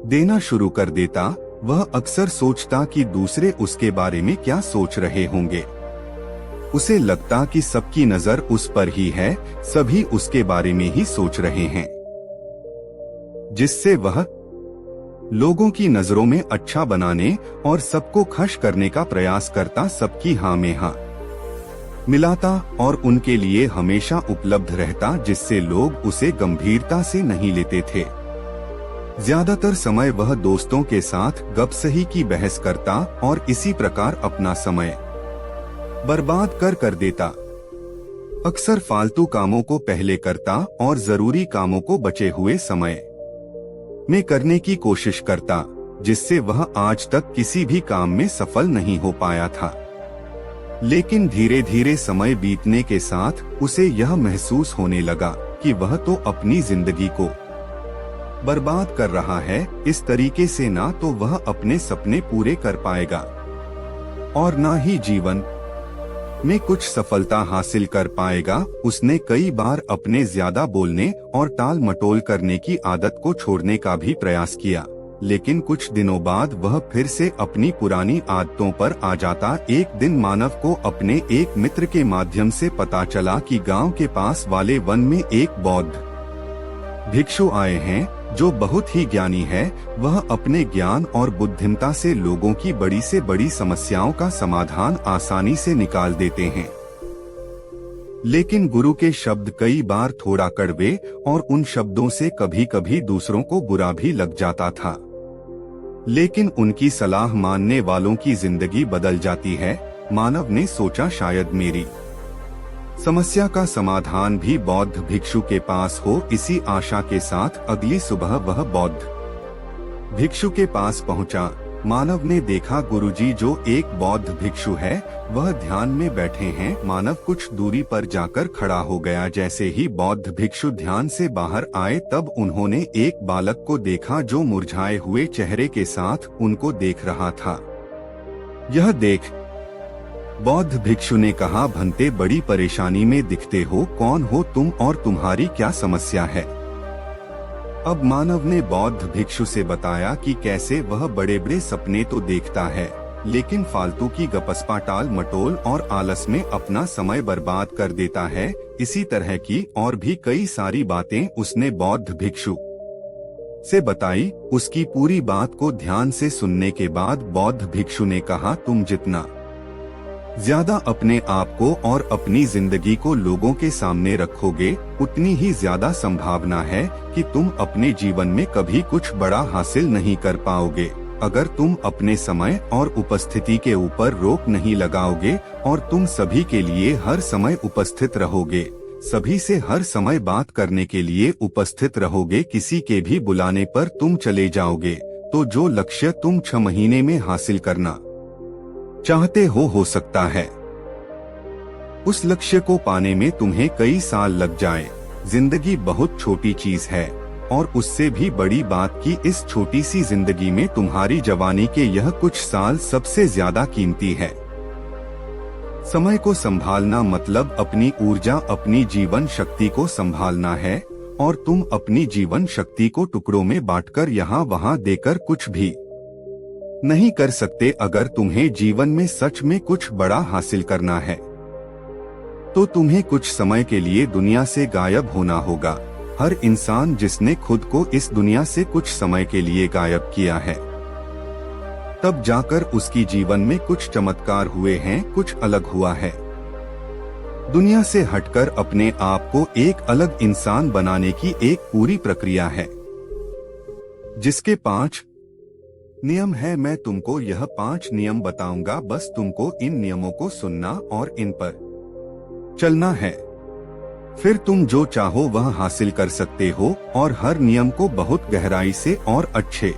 देना शुरू कर देता। वह अक्सर सोचता कि दूसरे उसके बारे में क्या सोच रहे होंगे। उसे लगता कि सबकी नजर उस पर ही है, सभी उसके बारे में ही सोच रहे हैं, जिससे वह लोगों की नजरों में अच्छा बनाने और सबको खुश करने का प्रयास करता। सबकी हाँ में हाँ मिलाता और उनके लिए हमेशा उपलब्ध रहता, जिससे लोग उसे गंभीरता से नहीं लेते थे। ज्यादातर समय वह दोस्तों के साथ गपसही की बहस करता और इसी प्रकार अपना समय बर्बाद कर देता। अक्सर फालतू कामों को पहले करता और जरूरी कामों को बचे हुए समय में करने की कोशिश करता, जिससे वह आज तक किसी भी काम में सफल नहीं हो पाया था। लेकिन धीरे धीरे समय बीतने के साथ उसे यह महसूस होने लगा कि वह तो अपनी जिंदगी को बर्बाद कर रहा है। इस तरीके से ना तो वह अपने सपने पूरे कर पाएगा और ना ही जीवन में कुछ सफलता हासिल कर पाएगा। उसने कई बार अपने ज्यादा बोलने और टाल मटोल करने की आदत को छोड़ने का भी प्रयास किया, लेकिन कुछ दिनों बाद वह फिर से अपनी पुरानी आदतों पर आ जाता। एक दिन मानव को अपने एक मित्र के माध्यम से पता चला कि गांव के पास वाले वन में एक बौद्ध भिक्षु आए हैं जो बहुत ही ज्ञानी है। वह अपने ज्ञान और बुद्धिमता से लोगों की बड़ी से बड़ी समस्याओं का समाधान आसानी से निकाल देते हैं। लेकिन गुरु के शब्द कई बार थोड़ा कड़वे और उन शब्दों से कभी कभी दूसरों को बुरा भी लग जाता था। लेकिन उनकी सलाह मानने वालों की जिंदगी बदल जाती है। मानव ने सोचा शायद मेरी समस्या का समाधान भी बौद्ध भिक्षु के पास हो। इसी आशा के साथ अगली सुबह वह बौद्ध भिक्षु के पास पहुंचा। मानव ने देखा गुरुजी जो एक बौद्ध भिक्षु है वह ध्यान में बैठे हैं। मानव कुछ दूरी पर जाकर खड़ा हो गया। जैसे ही बौद्ध भिक्षु ध्यान से बाहर आए तब उन्होंने एक बालक को देखा जो मुरझाए हुए चेहरे के साथ उनको देख रहा था। यह देख बौद्ध भिक्षु ने कहा, भंते बड़ी परेशानी में दिखते हो, कौन हो तुम और तुम्हारी क्या समस्या है? अब मानव ने बौद्ध भिक्षु से बताया कि कैसे वह बड़े बड़े सपने तो देखता है लेकिन फालतू की गपसपा टाल मटोल और आलस में अपना समय बर्बाद कर देता है। इसी तरह की और भी कई सारी बातें उसने बौद्ध भिक्षु से बताई। उसकी पूरी बात को ध्यान से सुनने के बाद बौद्ध भिक्षु ने कहा, तुम जितना ज्यादा अपने आप को और अपनी जिंदगी को लोगों के सामने रखोगे उतनी ही ज्यादा संभावना है कि तुम अपने जीवन में कभी कुछ बड़ा हासिल नहीं कर पाओगे। अगर तुम अपने समय और उपस्थिति के ऊपर रोक नहीं लगाओगे और तुम सभी के लिए हर समय उपस्थित रहोगे, सभी से हर समय बात करने के लिए उपस्थित रहोगे, किसी के भी बुलाने पर तुम चले जाओगे, तो जो लक्ष्य तुम 6 महीने में हासिल करना चाहते हो सकता है उस लक्ष्य को पाने में तुम्हें कई साल लग जाए। जिंदगी बहुत छोटी चीज है और उससे भी बड़ी बात कि इस छोटी सी जिंदगी में तुम्हारी जवानी के यह कुछ साल सबसे ज्यादा कीमती है। समय को संभालना मतलब अपनी ऊर्जा, अपनी जीवन शक्ति को संभालना है और तुम अपनी जीवन शक्ति को टुकड़ों में बांटकर यहाँ वहाँ देकर कुछ भी नहीं कर सकते। अगर तुम्हें जीवन में सच में कुछ बड़ा हासिल करना है तो तुम्हें कुछ समय के लिए दुनिया से गायब होना होगा। हर इंसान जिसने खुद को इस दुनिया से कुछ समय के लिए गायब किया है तब जाकर उसकी जीवन में कुछ चमत्कार हुए हैं, कुछ अलग हुआ है। दुनिया से हटकर अपने आप को एक अलग इंसान बनाने की एक पूरी प्रक्रिया है जिसके 5 नियम है। मैं तुमको यह 5 नियम बताऊंगा, बस तुमको इन नियमों को सुनना और इन पर चलना है। फिर तुम जो चाहो वह हासिल कर सकते हो और हर नियम को बहुत गहराई से और अच्छे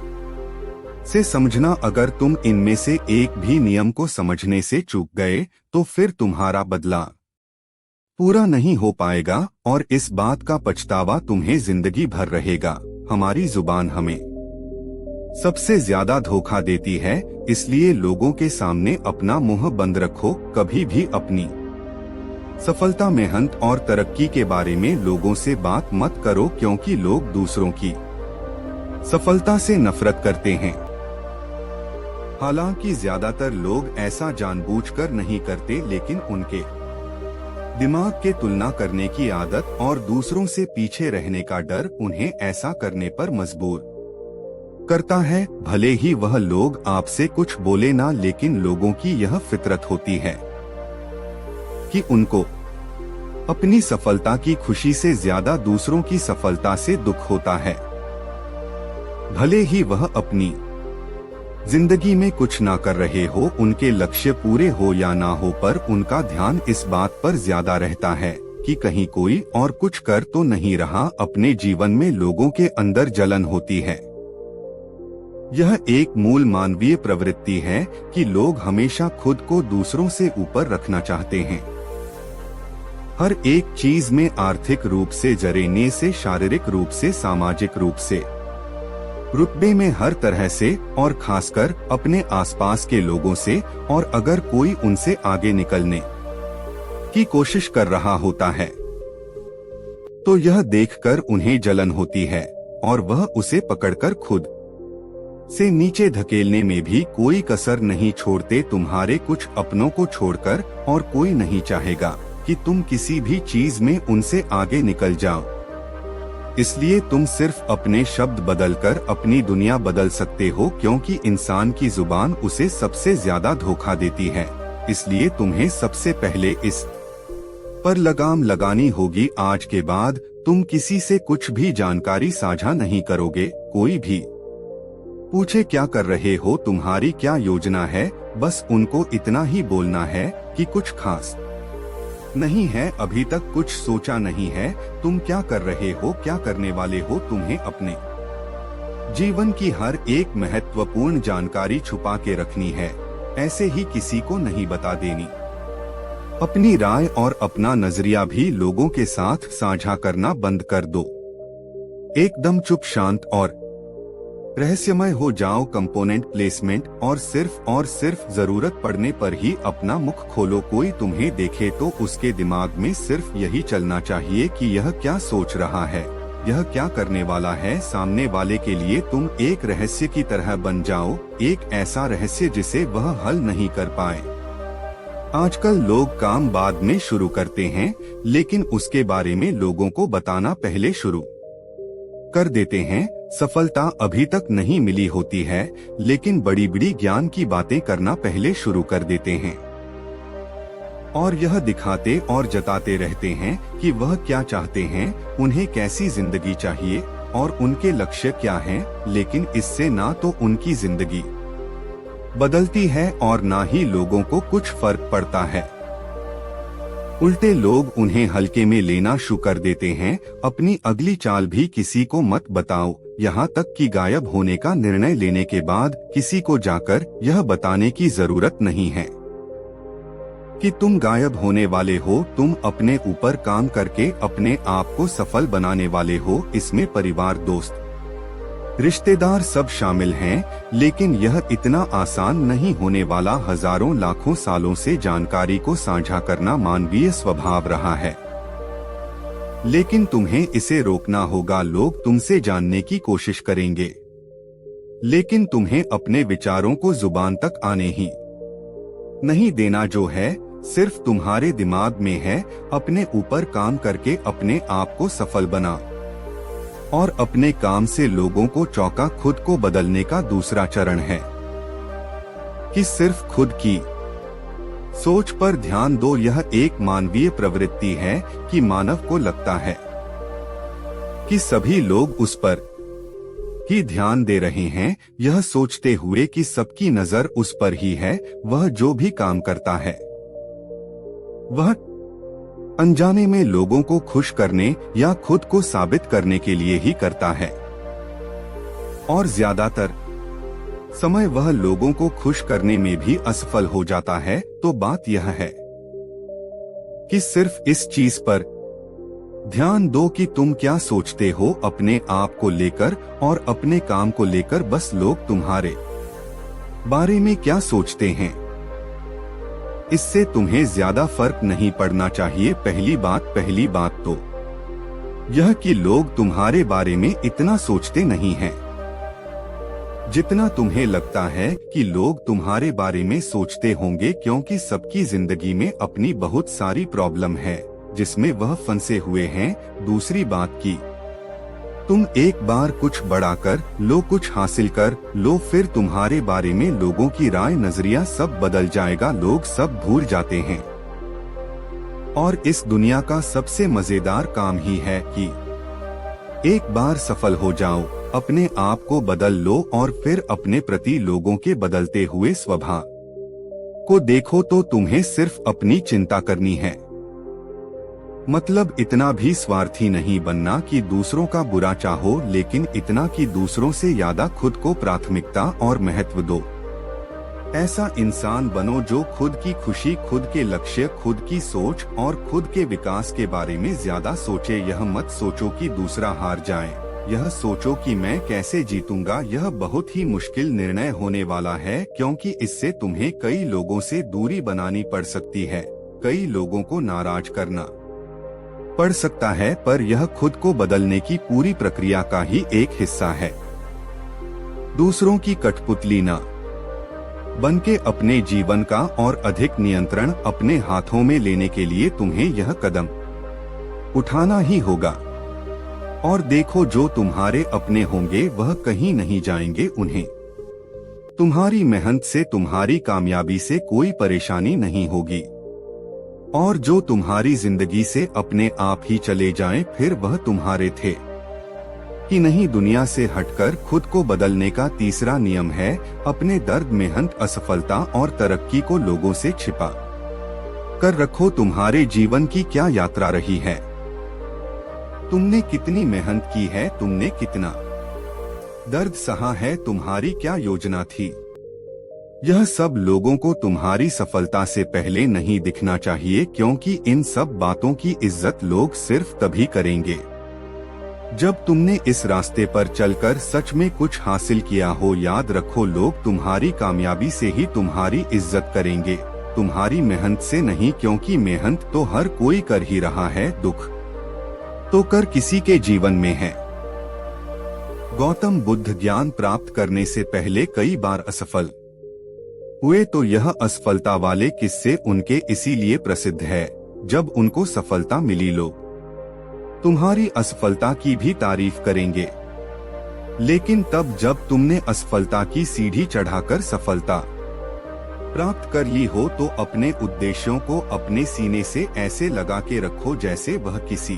से समझना। अगर तुम इनमें से एक भी नियम को समझने से चूक गए तो फिर तुम्हारा बदला पूरा नहीं हो पाएगा और इस बात का पछतावा तुम्हें जिंदगी भर रहेगा। हमारी जुबान हमें सबसे ज्यादा धोखा देती है, इसलिए लोगों के सामने अपना मुंह बंद रखो। कभी भी अपनी सफलता, मेहनत और तरक्की के बारे में लोगों से बात मत करो क्योंकि लोग दूसरों की सफलता से नफरत करते हैं। हालांकि ज्यादातर लोग ऐसा जानबूझकर नहीं करते, लेकिन उनके दिमाग के तुलना करने की आदत और दूसरों से पीछे रहने का डर उन्हें ऐसा करने पर मजबूर करता है। भले ही वह लोग आपसे कुछ बोले ना, लेकिन लोगों की यह फितरत होती है कि उनको अपनी सफलता की खुशी से ज्यादा दूसरों की सफलता से दुख होता है। भले ही वह अपनी जिंदगी में कुछ ना कर रहे हो, उनके लक्ष्य पूरे हो या ना हो, पर उनका ध्यान इस बात पर ज्यादा रहता है कि कहीं कोई और कुछ कर तो नहीं रहा। अपने जीवन में लोगों के अंदर जलन होती है। यह एक मूल मानवीय प्रवृत्ति है कि लोग हमेशा खुद को दूसरों से ऊपर रखना चाहते हैं। हर एक चीज में आर्थिक रूप से, जरेने से, शारीरिक रूप से, सामाजिक रूप से, रुतबे में, हर तरह से और खासकर अपने आसपास के लोगों से। और अगर कोई उनसे आगे निकलने की कोशिश कर रहा होता है तो यह देखकर उन्हें जलन होती है और वह उसे पकड़कर खुद से नीचे धकेलने में भी कोई कसर नहीं छोड़ते। तुम्हारे कुछ अपनों को छोड़कर और कोई नहीं चाहेगा कि तुम किसी भी चीज में उनसे आगे निकल जाओ। इसलिए तुम सिर्फ अपने शब्द बदलकर अपनी दुनिया बदल सकते हो, क्योंकि इंसान की जुबान उसे सबसे ज्यादा धोखा देती है। इसलिए तुम्हें सबसे पहले इस पर लगाम लगानी होगी। आज के बाद तुम किसी से कुछ भी जानकारी साझा नहीं करोगे। कोई भी पूछे क्या कर रहे हो, तुम्हारी क्या योजना है, बस उनको इतना ही बोलना है कि कुछ खास नहीं है, अभी तक कुछ सोचा नहीं है। तुम क्या कर रहे हो, क्या करने वाले हो, तुम्हें अपने जीवन की हर एक महत्वपूर्ण जानकारी छुपा के रखनी है। ऐसे ही किसी को नहीं बता देनी। अपनी राय और अपना नजरिया भी लोगों के साथ साझा करना बंद कर दो। एकदम चुप, शांत और रहस्यमय हो जाओ। कंपोनेंट प्लेसमेंट और सिर्फ जरूरत पड़ने पर ही अपना मुख खोलो। कोई तुम्हें देखे तो उसके दिमाग में सिर्फ यही चलना चाहिए कि यह क्या सोच रहा है, यह क्या करने वाला है। सामने वाले के लिए तुम एक रहस्य की तरह बन जाओ, एक ऐसा रहस्य जिसे वह हल नहीं कर पाए। आजकल लोग काम बाद में शुरू करते हैं, लेकिन उसके बारे में लोगों को बताना पहले शुरू कर देते हैं। सफलता अभी तक नहीं मिली होती है, लेकिन बड़ी बड़ी ज्ञान की बातें करना पहले शुरू कर देते हैं और यह दिखाते और जताते रहते हैं कि वह क्या चाहते हैं, उन्हें कैसी जिंदगी चाहिए और उनके लक्ष्य क्या हैं। लेकिन इससे ना तो उनकी जिंदगी बदलती है और ना ही लोगों को कुछ फर्क पड़ता है। उल्टे लोग उन्हें हल्के में लेना शुरू कर देते हैं। अपनी अगली चाल भी किसी को मत बताओ, यहाँ तक कि गायब होने का निर्णय लेने के बाद किसी को जाकर यह बताने की जरूरत नहीं है कि तुम गायब होने वाले हो। तुम अपने ऊपर काम करके अपने आप को सफल बनाने वाले हो। इसमें परिवार, दोस्त, रिश्तेदार सब शामिल हैं, लेकिन यह इतना आसान नहीं होने वाला। हजारों लाखों सालों से जानकारी को साझा करना मानवीय स्वभाव रहा है, लेकिन तुम्हें इसे रोकना होगा। लोग तुमसे जानने की कोशिश करेंगे, लेकिन तुम्हें अपने विचारों को जुबान तक आने ही नहीं देना। जो है सिर्फ तुम्हारे दिमाग में है। अपने ऊपर काम करके अपने आप को सफल बना और अपने काम से लोगों को चौंका। खुद को बदलने का दूसरा चरण है कि सिर्फ खुद की सोच पर ध्यान दो। यह एक मानवीय प्रवृत्ति है कि मानव को लगता है कि सभी लोग उस पर ही ध्यान दे रहे हैं, यह सोचते हुए कि सबकी नजर उस पर ही है। वह जो भी काम करता है वह अनजाने में लोगों को खुश करने या खुद को साबित करने के लिए ही करता है, और ज्यादातर समय वह लोगों को खुश करने में भी असफल हो जाता है। तो बात यह है कि सिर्फ इस चीज पर ध्यान दो कि तुम क्या सोचते हो अपने आप को लेकर और अपने काम को लेकर। बस लोग तुम्हारे बारे में क्या सोचते हैं, इससे तुम्हें ज्यादा फर्क नहीं पड़ना चाहिए। पहली बात तो यह कि लोग तुम्हारे बारे में इतना सोचते नहीं हैं जितना तुम्हें लगता है कि लोग तुम्हारे बारे में सोचते होंगे, क्योंकि सबकी जिंदगी में अपनी बहुत सारी प्रॉब्लम है जिसमें वह फंसे हुए हैं। दूसरी बात की तुम एक बार कुछ बड़ा कर लो, कुछ हासिल कर लो, फिर तुम्हारे बारे में लोगों की राय, नजरिया सब बदल जाएगा। लोग सब भूल जाते हैं और इस दुनिया का सबसे मजेदार काम ही है कि एक बार सफल हो जाओ, अपने आप को बदल लो और फिर अपने प्रति लोगों के बदलते हुए स्वभाव को देखो। तो तुम्हें सिर्फ अपनी चिंता करनी है। मतलब इतना भी स्वार्थी नहीं बनना कि दूसरों का बुरा चाहो, लेकिन इतना कि दूसरों से ज्यादा खुद को प्राथमिकता और महत्व दो। ऐसा इंसान बनो जो खुद की खुशी, खुद के लक्ष्य, खुद की सोच और खुद के विकास के बारे में ज्यादा सोचे। यह मत सोचो कि दूसरा हार जाए, यह सोचो कि मैं कैसे जीतूंगा। यह बहुत ही मुश्किल निर्णय होने वाला है, क्योंकि इससे तुम्हें कई लोगों से दूरी बनानी पड़ सकती है, कई लोगों को नाराज करना पड़ सकता है, पर यह खुद को बदलने की पूरी प्रक्रिया का ही एक हिस्सा है। दूसरों की कठपुतली न बनके अपने जीवन का और अधिक नियंत्रण अपने हाथों में लेने के लिए तुम्हें यह कदम उठाना ही होगा। और देखो, जो तुम्हारे अपने होंगे वह कहीं नहीं जाएंगे। उन्हें तुम्हारी मेहनत से, तुम्हारी कामयाबी से कोई परेशानी नहीं होगी और जो तुम्हारी जिंदगी से अपने आप ही चले जाएं, फिर वह तुम्हारे थे कि नहीं। दुनिया से हटकर खुद को बदलने का तीसरा नियम है अपने दर्द, मेहनत, असफलता और तरक्की को लोगों से छिपा कर रखो। तुम्हारे जीवन की क्या यात्रा रही है? तुमने कितनी मेहनत की है? तुमने कितना दर्द सहा है? तुम्हारी क्या योजना थी? यह सब लोगों को तुम्हारी सफलता से पहले नहीं दिखना चाहिए, क्योंकि इन सब बातों की इज्जत लोग सिर्फ तभी करेंगे जब तुमने इस रास्ते पर चलकर सच में कुछ हासिल किया हो। याद रखो, लोग तुम्हारी कामयाबी से ही तुम्हारी इज्जत करेंगे, तुम्हारी मेहनत से नहीं, क्योंकि मेहनत तो हर कोई कर ही रहा है, दुख तो कर किसी के जीवन में है। गौतम बुद्ध ज्ञान प्राप्त करने से पहले कई बार असफल हुए, तो यह असफलता वाले किस्से उनके इसीलिए प्रसिद्ध है। जब उनको सफलता मिली, लोग तुम्हारी असफलता की भी तारीफ करेंगे, लेकिन तब जब तुमने असफलता की सीढ़ी चढ़ाकर सफलता प्राप्त कर ली हो, तो अपने उद्देश्यों को अपने सीने से ऐसे लगा के रखो जैसे वह किसी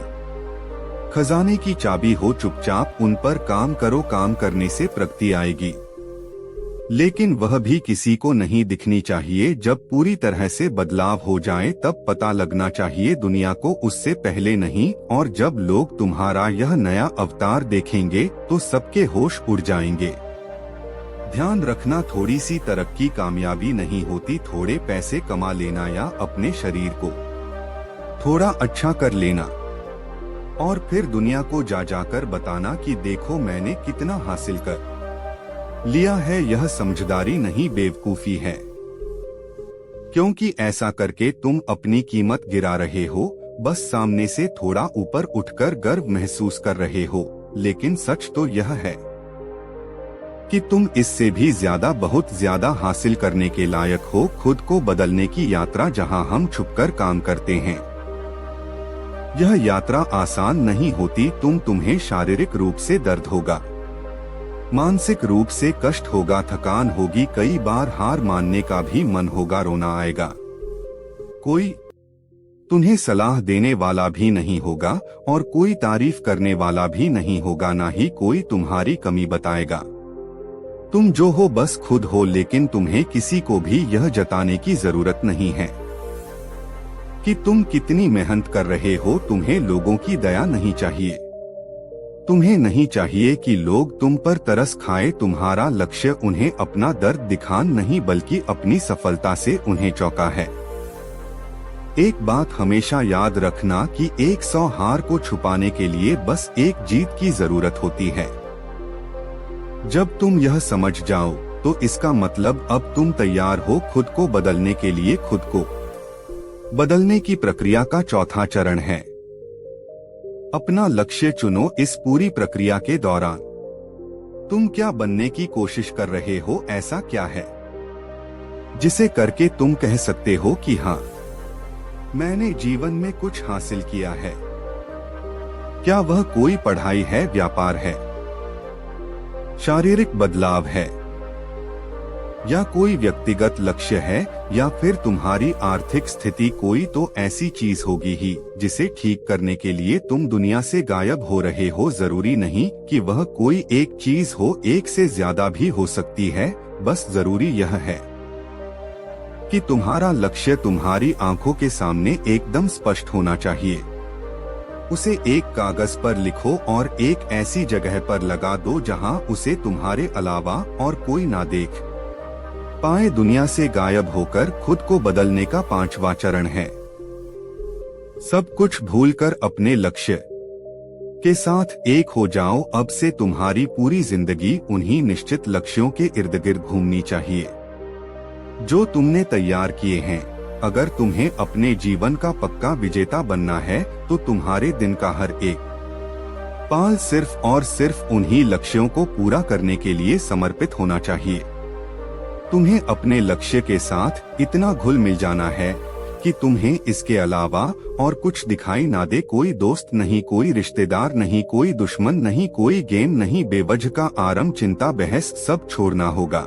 खजाने की चाबी हो। चुपचाप उन पर काम करो, काम करने से प्रगति आएगी, लेकिन वह भी किसी को नहीं दिखनी चाहिए। जब पूरी तरह से बदलाव हो जाए, तब पता लगना चाहिए दुनिया को, उससे पहले नहीं। और जब लोग तुम्हारा यह नया अवतार देखेंगे, तो सबके होश उड़ जाएंगे। ध्यान रखना, थोड़ी सी तरक्की कामयाबी नहीं होती। थोड़े पैसे कमा लेना या अपने शरीर को थोड़ा अच्छा कर लेना और फिर दुनिया को जा जाकर बताना कि देखो मैंने कितना हासिल कर लिया है, यह समझदारी नहीं, बेवकूफी है। क्योंकि ऐसा करके तुम अपनी कीमत गिरा रहे हो, बस सामने से थोड़ा ऊपर उठकर गर्व महसूस कर रहे हो। लेकिन सच तो यह है कि तुम इससे भी ज्यादा, बहुत ज्यादा हासिल करने के लायक हो। खुद को बदलने की यात्रा जहां हम छुपकर काम करते हैं, यह यात्रा आसान नहीं होती। तुम्हें शारीरिक रूप से दर्द होगा, मानसिक रूप से कष्ट होगा, थकान होगी, कई बार हार मानने का भी मन होगा, रोना आएगा। कोई तुम्हें सलाह देने वाला भी नहीं होगा और कोई तारीफ करने वाला भी नहीं होगा, ना ही कोई तुम्हारी कमी बताएगा। तुम जो हो बस खुद हो, लेकिन तुम्हें किसी को भी यह जताने की जरूरत नहीं है कि तुम कितनी मेहनत कर रहे हो। तुम्हें लोगों की दया नहीं चाहिए, तुम्हें नहीं चाहिए कि लोग तुम पर तरस खाएं। तुम्हारा लक्ष्य उन्हें अपना दर्द दिखाना नहीं, बल्कि अपनी सफलता से उन्हें चौंका है। एक बात हमेशा याद रखना कि 100 हार को छुपाने के लिए बस एक जीत की जरूरत होती है। जब तुम यह समझ जाओ, तो इसका मतलब अब तुम तैयार हो खुद को बदलने के लिए। खुद को बदलने की प्रक्रिया का चौथा चरण है अपना लक्ष्य चुनो। इस पूरी प्रक्रिया के दौरान तुम क्या बनने की कोशिश कर रहे हो? ऐसा क्या है जिसे करके तुम कह सकते हो कि हाँ, मैंने जीवन में कुछ हासिल किया है? क्या वह कोई पढ़ाई है, व्यापार है, शारीरिक बदलाव है, या कोई व्यक्तिगत लक्ष्य है, या फिर तुम्हारी आर्थिक स्थिति? कोई तो ऐसी चीज होगी ही जिसे ठीक करने के लिए तुम दुनिया से गायब हो रहे हो। जरूरी नहीं कि वह कोई एक चीज हो, एक से ज्यादा भी हो सकती है। बस जरूरी यह है कि तुम्हारा लक्ष्य तुम्हारी आंखों के सामने एकदम स्पष्ट होना चाहिए। उसे एक कागज पर लिखो और एक ऐसी जगह पर लगा दो जहां उसे तुम्हारे अलावा और कोई ना देख पाए। दुनिया से गायब होकर खुद को बदलने का 5वां चरण है सब कुछ भूलकर अपने लक्ष्य के साथ एक हो जाओ। अब से तुम्हारी पूरी जिंदगी उन्हीं निश्चित लक्ष्यों के इर्द गिर्द घूमनी चाहिए जो तुमने तैयार किए हैं। अगर तुम्हें अपने जीवन का पक्का विजेता बनना है, तो तुम्हारे दिन का हर एक पल सिर्फ और सिर्फ उन्हीं लक्ष्यों को पूरा करने के लिए समर्पित होना चाहिए। तुम्हें अपने लक्ष्य के साथ इतना घुल मिल जाना है कि तुम्हें इसके अलावा और कुछ दिखाई ना दे। कोई दोस्त नहीं, कोई रिश्तेदार नहीं, कोई दुश्मन नहीं, कोई गेम नहीं, बेवजह का आराम, चिंता, बहस सब छोड़ना होगा।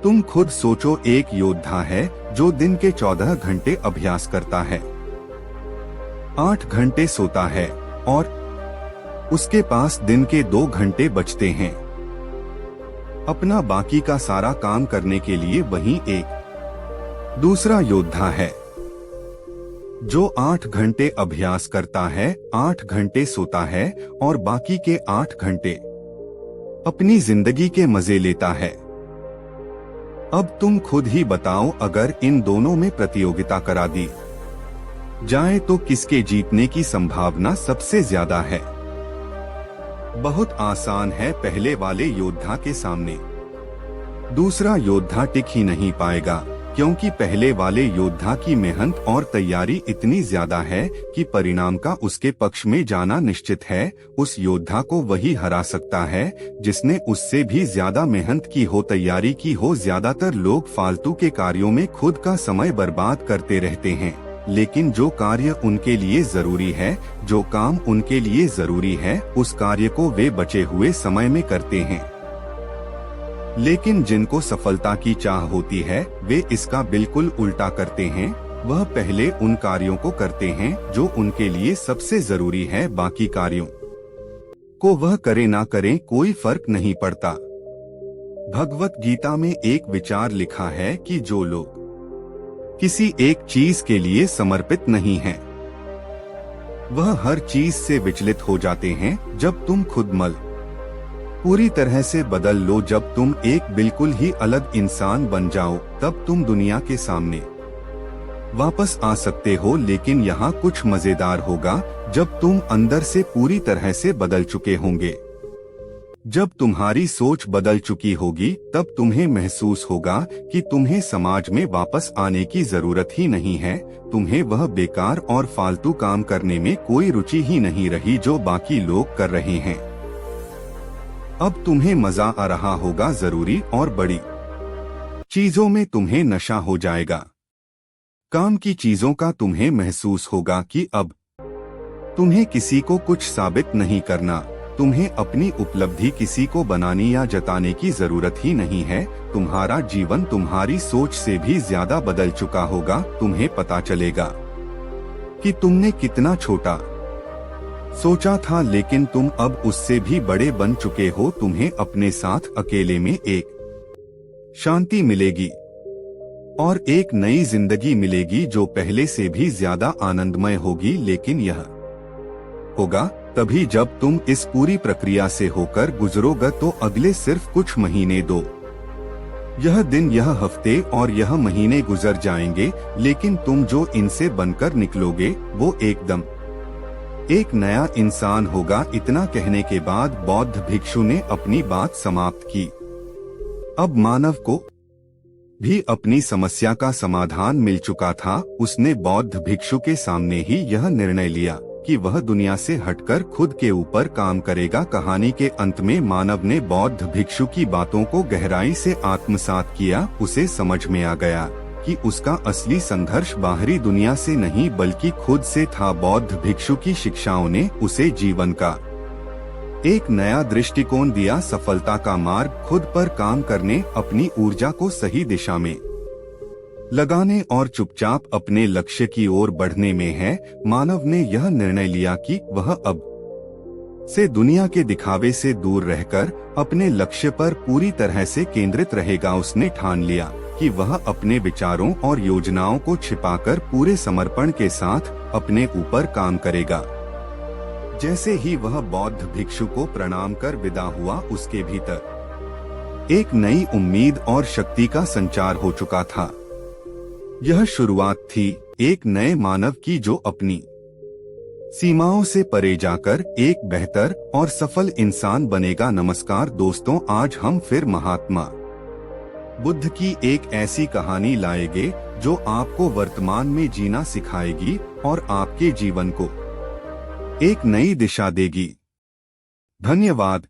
तुम खुद सोचो, एक योद्धा है जो दिन के 14 घंटे अभ्यास करता है, 8 घंटे सोता है और उसके पास दिन के 2 घंटे बचते हैं अपना बाकी का सारा काम करने के लिए। वहीं एक दूसरा योद्धा है जो 8 घंटे अभ्यास करता है, 8 घंटे सोता है और बाकी के 8 घंटे अपनी जिंदगी के मजे लेता है। अब तुम खुद ही बताओ, अगर इन दोनों में प्रतियोगिता करा दी जाए तो किसके जीतने की संभावना सबसे ज्यादा है? बहुत आसान है, पहले वाले योद्धा के सामने दूसरा योद्धा टिक ही नहीं पाएगा, क्योंकि पहले वाले योद्धा की मेहनत और तैयारी इतनी ज्यादा है कि परिणाम का उसके पक्ष में जाना निश्चित है। उस योद्धा को वही हरा सकता है जिसने उससे भी ज्यादा मेहनत की हो, तैयारी की हो। ज्यादातर लोग फालतू के कार्यों में खुद का समय बर्बाद करते रहते हैं, लेकिन जो कार्य उनके लिए जरूरी है, जो काम उनके लिए जरूरी है, उस कार्य को वे बचे हुए समय में करते हैं। लेकिन जिनको सफलता की चाह होती है, वे इसका बिल्कुल उल्टा करते हैं। वह पहले उन कार्यों को करते हैं जो उनके लिए सबसे जरूरी है, बाकी कार्यों को वह करे ना करें कोई फर्क नहीं पड़ता। भगवत गीता में एक विचार लिखा है कि जो लोग किसी एक चीज के लिए समर्पित नहीं हैं, वह हर चीज से विचलित हो जाते हैं। जब तुम खुद पूरी तरह से बदल लो, जब तुम एक बिल्कुल ही अलग इंसान बन जाओ, तब तुम दुनिया के सामने वापस आ सकते हो। लेकिन यहाँ कुछ मजेदार होगा, जब तुम अंदर से पूरी तरह से बदल चुके होंगे। जब तुम्हारी सोच बदल चुकी होगी, तब तुम्हें महसूस होगा कि तुम्हें समाज में वापस आने की जरूरत ही नहीं है। तुम्हें वह बेकार और फालतू काम करने में कोई रुचि ही नहीं रही जो बाकी लोग कर रहे हैं। अब तुम्हें मजा आ रहा होगा, जरूरी और बड़ी चीजों में तुम्हें नशा हो जाएगा। काम की चीजों का तुम्हें महसूस होगा कि अब तुम्हें किसी को कुछ साबित नहीं करना, तुम्हें अपनी उपलब्धि किसी को बनाने या जताने की जरूरत ही नहीं है। तुम्हारा जीवन तुम्हारी सोच से भी ज्यादा बदल चुका होगा। तुम्हें पता चलेगा कि तुमने कितना छोटा सोचा था, लेकिन तुम अब उससे भी बड़े बन चुके हो। तुम्हें अपने साथ अकेले में एक शांति मिलेगी और एक नई जिंदगी मिलेगी जो पहले से भी ज्यादा आनंदमय होगी। लेकिन यह होगा तभी जब तुम इस पूरी प्रक्रिया से होकर गुजरोगे। तो अगले सिर्फ कुछ महीने दो, यह दिन, यह हफ्ते और यह महीने गुजर जाएंगे, लेकिन तुम जो इनसे बनकर निकलोगे वो एकदम एक नया इंसान होगा। इतना कहने के बाद बौद्ध भिक्षु ने अपनी बात समाप्त की। अब मानव को भी अपनी समस्या का समाधान मिल चुका था। उसने बौद्ध भिक्षु के सामने ही यह निर्णय लिया कि वह दुनिया से हटकर खुद के ऊपर काम करेगा। कहानी के अंत में मानव ने बौद्ध भिक्षु की बातों को गहराई से आत्मसात किया। उसे समझ में आ गया कि उसका असली संघर्ष बाहरी दुनिया से नहीं बल्कि खुद से था। बौद्ध भिक्षु की शिक्षाओं ने उसे जीवन का एक नया दृष्टिकोण दिया। सफलता का मार्ग खुद पर काम करने, अपनी ऊर्जा को सही दिशा में लगाने और चुपचाप अपने लक्ष्य की ओर बढ़ने में है। मानव ने यह निर्णय लिया कि वह अब से दुनिया के दिखावे से दूर रहकर अपने लक्ष्य पर पूरी तरह से केंद्रित रहेगा। उसने ठान लिया कि वह अपने विचारों और योजनाओं को छिपाकर पूरे समर्पण के साथ अपने ऊपर काम करेगा। जैसे ही वह बौद्ध भिक्षु को प्रणाम कर विदा हुआ, उसके भीतर एक नई उम्मीद और शक्ति का संचार हो चुका था। यह शुरुआत थी एक नए मानव की जो अपनी सीमाओं से परे जाकर एक बेहतर और सफल इंसान बनेगा। नमस्कार दोस्तों, आज हम फिर महात्मा बुद्ध की एक ऐसी कहानी लाएंगे जो आपको वर्तमान में जीना सिखाएगी और आपके जीवन को एक नई दिशा देगी। धन्यवाद।